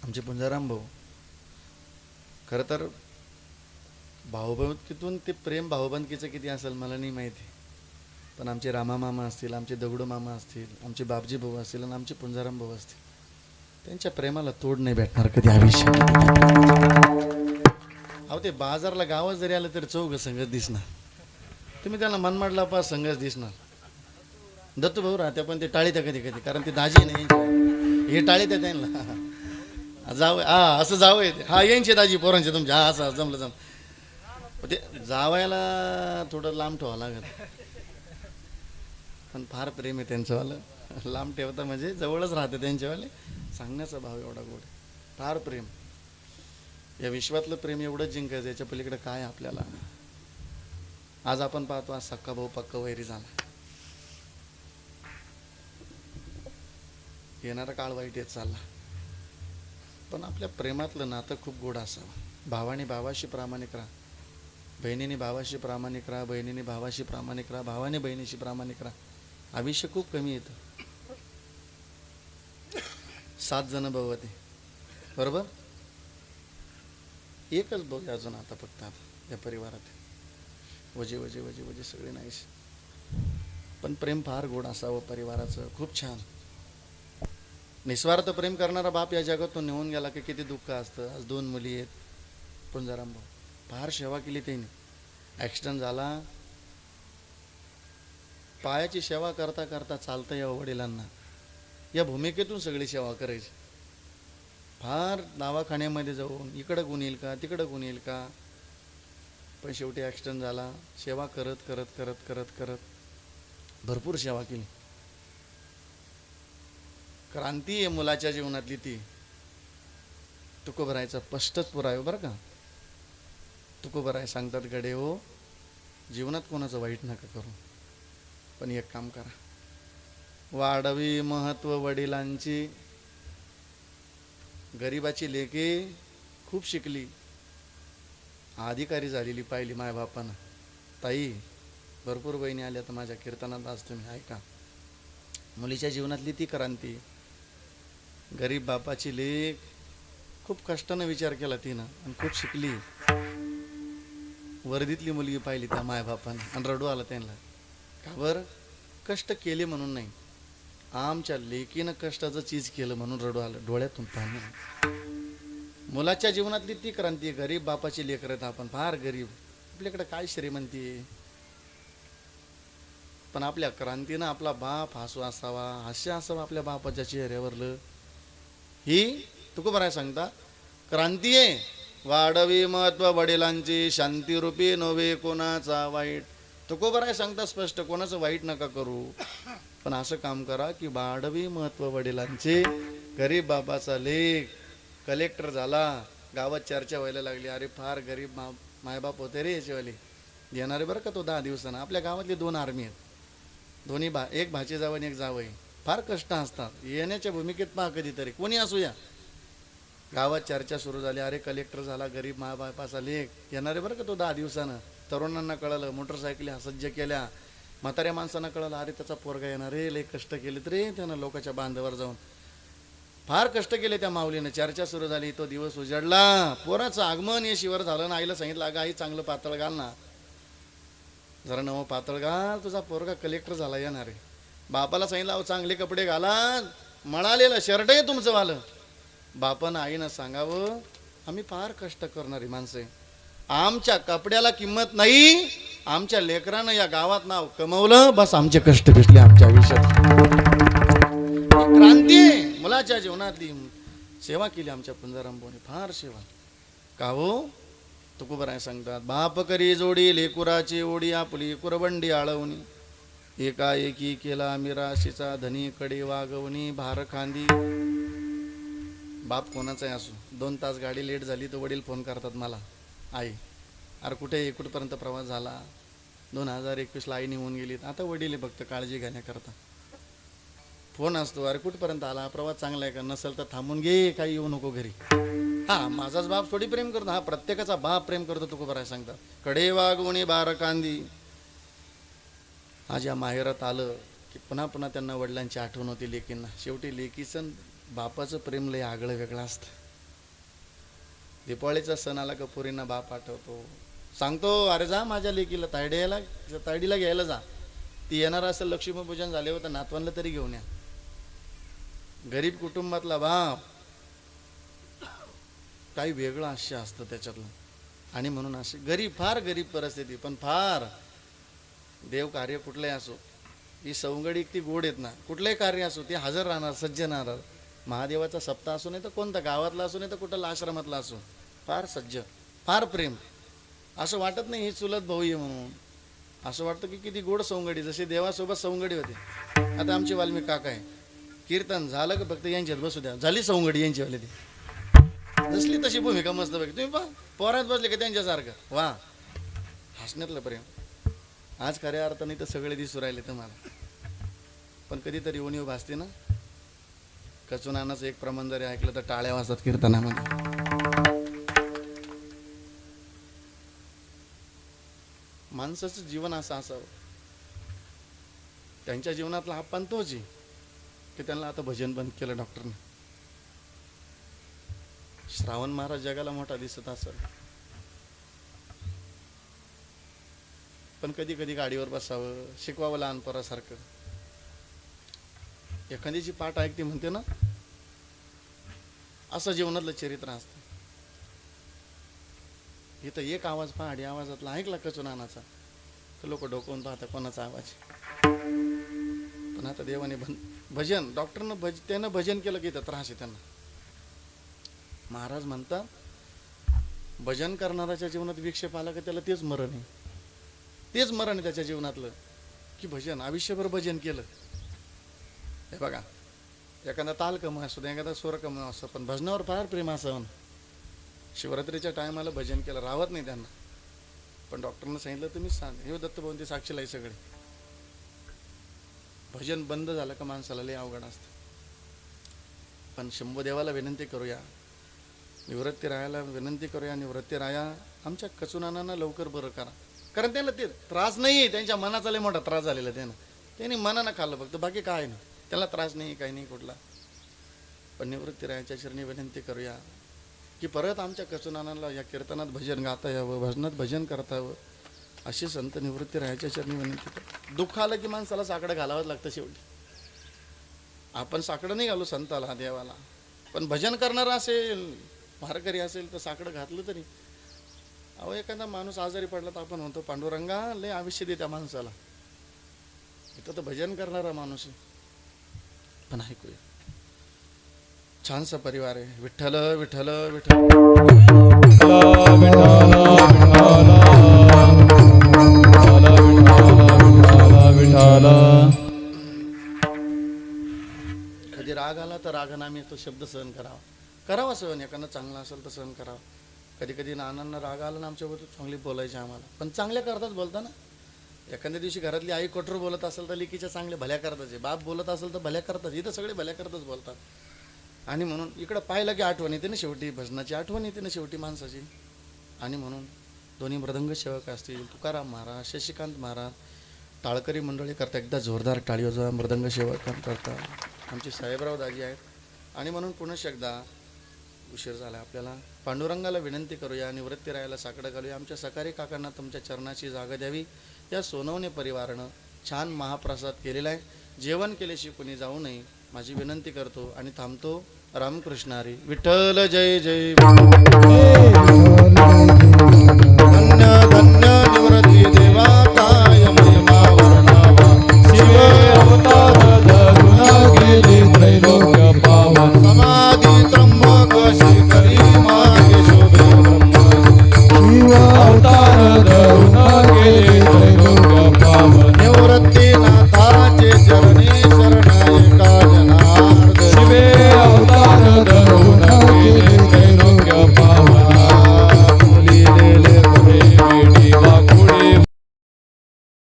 आमचे पुंजाराम भाऊ. खरं तर भाऊबंदकीतून ते प्रेम भाऊबंदकीचं किती असेल मला नाही माहिती, पण आमचे रामा मामा असतील, आमचे दगडू मामा असतील, आमचे बापजी भाऊ असतील आणि आमचे पुंजाराम भाऊ असतील, त्यांच्या प्रेमाला तोड नाही भेटणार कधी आयुष्यात. अहो ते बाजारला गावात जरी आलं तरी चौघ संगत दिसणार. तुम्ही त्याला मनमाडला पास संगत दिसणार. दत्तू भाऊ राहते पण ते टाळीत्या कधी कधी, कारण ते दाजी नाही हे टाळीत्या त्यांना. जाव हा असं जावं येते हा यांचे दाजी पोरांचे तुमच्या हा असं जमलं ते जावायला थोडं लांब ठेवावं लागत, पण फार प्रेम आहे त्यांचंवालं. लांब ठेवता म्हणजे जवळच राहते त्यांच्यावाले. सांगण्याचा भाव एवढा गोड, फार प्रेम. या विश्वातलं प्रेम एवढंच जिंकायचं, याच्या पलीकडे काय आपल्याला. आज आपण पाहतो आज सक्का भाऊ पक्का वैरी झाला. येणारा काळ वाईट येत चालला, पण आपल्या प्रेमातलं नातं खूप गोड असावं. भावाने भावाशी प्रामाणिक राहा, बहिणीने भावाशी प्रामाणिक राहा, बहिणीने भावाशी प्रामाणिक राहा, भावाने बहिणीशी प्रामाणिक राहा. आयुष्य खूप कमी येतं. 7 जण भाऊ होते बरोबर, एकच भाऊ अजून आता फक्त आता या परिवारात. वजे वजे वजे वजे सगळे नाहीस, पण प्रेम फार गोड असावं परिवाराचं. खूप छान निस्वार्थ प्रेम करणारा बाप या जगातून निघून गेला की किती दुःख असतं. आज 2 मुली आहेत. पुंजाराम भाऊ फार सेवा केली त्यांनी. ॲक्सिडेंट झाला, पायाची सेवा करता करता चालतं या वडिलांना. या भूमिकेतून सगळी सेवा करायची. फार दवाखान्यामध्ये जाऊन इकडं गुण येईल का तिकडं गुण येईल का, पण शेवटी ॲक्सिडेंट झाला. सेवा करत करत करत करत करत भरपूर सेवा केली. क्रांती आहे मुलाच्या जीवनातली ती. तुकोबरायचा स्पष्टच पुरावा बरं का. तुकोबराय सांगतात गडे हो, जीवनात कोणाचं वाईट नका करू, पण एक काम करा, वाढवी महत्व वडिलांची. गरिबाची लेके खूप शिकली, अधिकारी झालेली पाहिली मायबापानं. ताई भरपूर बहिणी आल्या तर माझ्या कीर्तनात आज तुम्ही ऐका. मुलीच्या जीवनातली ती क्रांती. गरीब बापाची लेक खूप कष्टानं विचार केला तिनं आणि खूप शिकली. वर्दीतली मुलगी पाहिली त्या मायबापाने आणि रडू आलं त्यांना. का बरं? कष्ट केले म्हणून नाही, आमच्या लेकीनं कष्टाचं चीज केलं म्हणून रडू आलं. डोळ्यातून पाणी. मुलाच्या जीवनातली ती क्रांती आहे. गरीब बापाची लेकर आहेत आपण, फार गरीब. आपल्याकडे काय श्रीमंती आहे, पण आपल्या क्रांतीनं आपला बाप हसू असावा, हास्य असावं आपल्या बापाच्या चेहऱ्यावरलं. ही तुकोबराय सांगता क्रांती आहे. वाढवी महत्व वडिलांची, शांतीरूपी नव्हे कोणाचा वाईट. तुकोबराय सांगता स्पष्ट, कोणाचं वाईट नका करू, पण असं काम करा की वाढवी महत्व वडिलांचे. गरीब बापाचा लेख कलेक्टर झाला, गावात चर्चा व्हायला लागली, अरे फार गरीब मायबाप होते रे याचेवाले. येणारे बरं का तो 10 दिवसानं. आपल्या गावातले 2 आर्मी आहेत, दोन्ही एक भाचे जावं आणि एक जावई. फार कष्ट असतात. येण्याच्या भूमिकेत पहा कधीतरी, कोणी असू या. गावात चर्चा सुरू झाली, अरे कलेक्टर झाला, गरीब मायबापाचा लेख. येणारे बरं का तो 10 दिवसानं. तरुणांना कळलं, मोटरसायकली सज्ज केल्या. म्हाताऱ्या माणसांना कळलं, अरे त्याचा पोरगा येणार रे, लय कष्ट केलेत रे त्यानं लोकांच्या बांधावर जाऊन. फार कष्ट केले त्या माऊलीनं. चर्चा सुरू झाली, तो दिवस उजाडला. पोराचं आगमन हे शिवर झालं ना. आईला सांगितलं, अगं आई चांगलं पातळ घाल ना, जरा नवं पातळ घाल, तुझा पोरगा कलेक्टर झाला येणार आहे. बापाला सांगितलं, अहो चांगले कपडे घाला, मळालेलं शर्ट आहे तुमचं वालं. बापानं आईनं सांगावं, आम्ही फार कष्ट करणारी माणसं आहे, आमच्या कपड्याला किंमत नाही, आमच्या लेकरानं या गावात नाव कमवलं, बस आमचे कष्ट भेटले आमच्या आयुष्यात. क्रांती आहे. मुलाच्या जीवनातली सेवा केली आमच्या पुंजारामभाऊने, फार सेवा. का हो? तुकोबराय सांगतात, बाप करी जोडी लेकुराची ओढी, आपली कुरबंडी आळवणी, एकाएकी केला मिराशीचा धनी कडे वागवणी, भार खांदी. बाप कोणाचाही असो, 2 तास गाडी लेट झाली तर वडील फोन करतात मला, आई अरे कुठे कुठपर्यंत प्रवास झाला, 2021ला आई निघून गेली. आता वडील फक्त काळजी घेण्याकरता फोन असतो, अरे कुठपर्यंत आला, प्रवास चांगला आहे का, नसेल तर थांबून घे, काही येऊ नको घरी. हा माझाच बाप थोडी प्रेम करतो, हा प्रत्येकाचा बाप प्रेम करतो. तुकोबराय सांगतात, कडे वागवणी बार कांदी. आज या माहेरात आलं की पुन्हा पुन्हा त्यांना वडिलांची आठवण होती लेकींना. शेवटी लेकीचं बापाचं प्रेम लय आगळं वेगळं असतं. दीपावळीचा सण आला का पोरींना बाप आठवतो, सांगतो अरे जा माझ्या लेकीला तायडीला घ्यायला जा, ती येणार असेल लक्ष्मीपूजन झाल्यावर तर नातवांना तरी घेऊन या. गरीब कुटुंबातला बाप काही वेगळं आशय असतं त्याच्यातलं. आणि म्हणून असे गरीब, फार गरीब परिस्थिती, पण फार देव कार्य कुठलंही असो, ही सवंगडी ती गोड येत ना. कुठलंही कार्य असो ते हजर राहणार, सज्ज राहणार. महादेवाचा सप्ताह असो नाही तर कोणता, गावातला असो नाही तर कुठला आश्रमातला असो, फार सज्ज, फार प्रेम. असं वाटत नाही हे चुलत भाऊ आहे म्हणून, असं वाटतं की किती गोड सवंगडी, जसे देवासोबत सवंगडी होते. आता आमचे वाल्मिक काका आहे, कीर्तन झालं का फक्त यांच्यात बसू द्या, झाली सवंगडी यांचीवाली. ती जसली तशी भूमिका मस्त बघ. तुम्ही पहा पोरात बसले का त्यांच्यासारखं, वा हसण्यातलं प्रेम. आज खऱ्या अर्थाने तर सगळे दिसू राहिले तुम्हाला, पण कधीतरी उणीव भासते ना. कचुनानाचं एक प्रमाण जरी ऐकलं तर टाळ्या वाजतात कीर्तनामध्ये. माणसाचं जीवन असं असावं. त्यांच्या जीवनातला हा पण तोच आहे की त्यांना आता भजन बंद केलं डॉक्टरने. श्रावण महाराज जगाला मोठा दिसत असेल, पण कधी कधी गाडीवर बसावं, शिकवावं लहान पोरासारखं. एखाद्याची पाठ ऐकते म्हणते ना, असं जीवनातलं चरित्र असतं. इथं एक आवाज पहाडी आवाजातला ऐकला कचुनानाचा तर लोक डोकवून पाहता कोणाचा आवाज. पण आता देवाने भजन, डॉक्टरनं त्यानं भजन केलं की इथं त्रास आहे त्यांना. महाराज म्हणतात, भजन करणाऱ्याच्या जीवनात विक्षेप आला की त्याला तेच मरण आहे, तेच मरण आहे त्याच्या जीवनातलं, की भजन आयुष्यभर भजन केलं. हे बघा, एखादा ताल कम असतो, एखादा स्वर कम असतो, पण भजनावर फार प्रेम असावं. शिवरात्रीच्या टायमाला भजन केलं, राहत नाही त्यांना. पण डॉक्टरनं सांगितलं तुम्ही सांग, हे दत्तभाऊंती साक्षीला आहे सगळे. भजन बंद झालं का माणसाला लय अवघड असतं. पण शंभूदेवाला विनंती करूया, निवृत्ती रायाला विनंती करूया, निवृत्ती राया आमच्या कचुनानांना लवकर बरं करा. कारण त्यांना ते त्रास नाही, त्यांच्या मनाचा लय मोठा त्रास झालेला त्यांनी मनानं खाल्लं फक्त, बाकी काय नाही, त्याला त्रास नाही काही नाही कुठला. पण निवृत्ती रायाच्या चरणी विनंती करूया, की परत आमच्या कचुनानाला या कीर्तनात भजन गाता यावं, भजनात भजन करता यावं, अशी संत निवृत्ती राहायच्या चरणी विनंती करतो. दुःख आलं की माणसाला साकडं घालावंच लागतं शेवटी. आपण साकडं नाही घालू संताला, देवाला, पण भजन करणारा असेल, वारकरी असेल तर साकडं घातलं तरी. अहो एखादा माणूस आजारी पडला तर आपण म्हणतो पांडुरंगा लय आयुष्य दे त्या माणसाला. इथं तर भजन करणारा माणूस आहे. पण ऐकूया, छानसा परिवार आहे. विठ्ठल विठ्ठल विठ्ठल कधी राग आला तर रागाने आम्ही तो शब्द सहन करावा सहन. एखादा चांगला असेल तर सहन करावा. कधी कधी नानांना राग आला ना आमच्याबद्दल चांगली बोलायचे आम्हाला, पण चांगल्या करतात बोलता ना. एखाद्या दिवशी घरातली आई कठोर बोलत असेल तर लेकीच्या चांगल्या भल्या करताच, बाप बोलत असेल तर भल्या करतात. इथं सगळे भल्या करतच बोलतात. आणि म्हणून इकडं पाहिलं की आठवण येते ना शेवटी, भजनाची आठवण येते ना शेवटी माणसाची. आणि म्हणून दोन्ही मृदंग सेवक असतील, तुकाराम महाराज, शशिकांत महाराज, टाळकरी मंडळी करता एकदा जोरदार टाळी वाजवा. मृदंग सेवक करता आमचे साहेबराव दाजी आहेत. आणि म्हणून पुन्हा एकदा उशीर झाला आपल्याला, पांडुरंगाला विनंती करूया, निवृत्ती राहायला साकडं घालूया. आमच्या सकारी काकांना तुमच्या चरणाची जागा द्यावी. या सोनवणे परिवारानं छान महाप्रसाद केलेला आहे. जेवण केल्याशी कोणी जाऊ नये माझी विनंती करतो आणि थांबतो. रामकृष्ण हरी. विठ्ठल जय जय.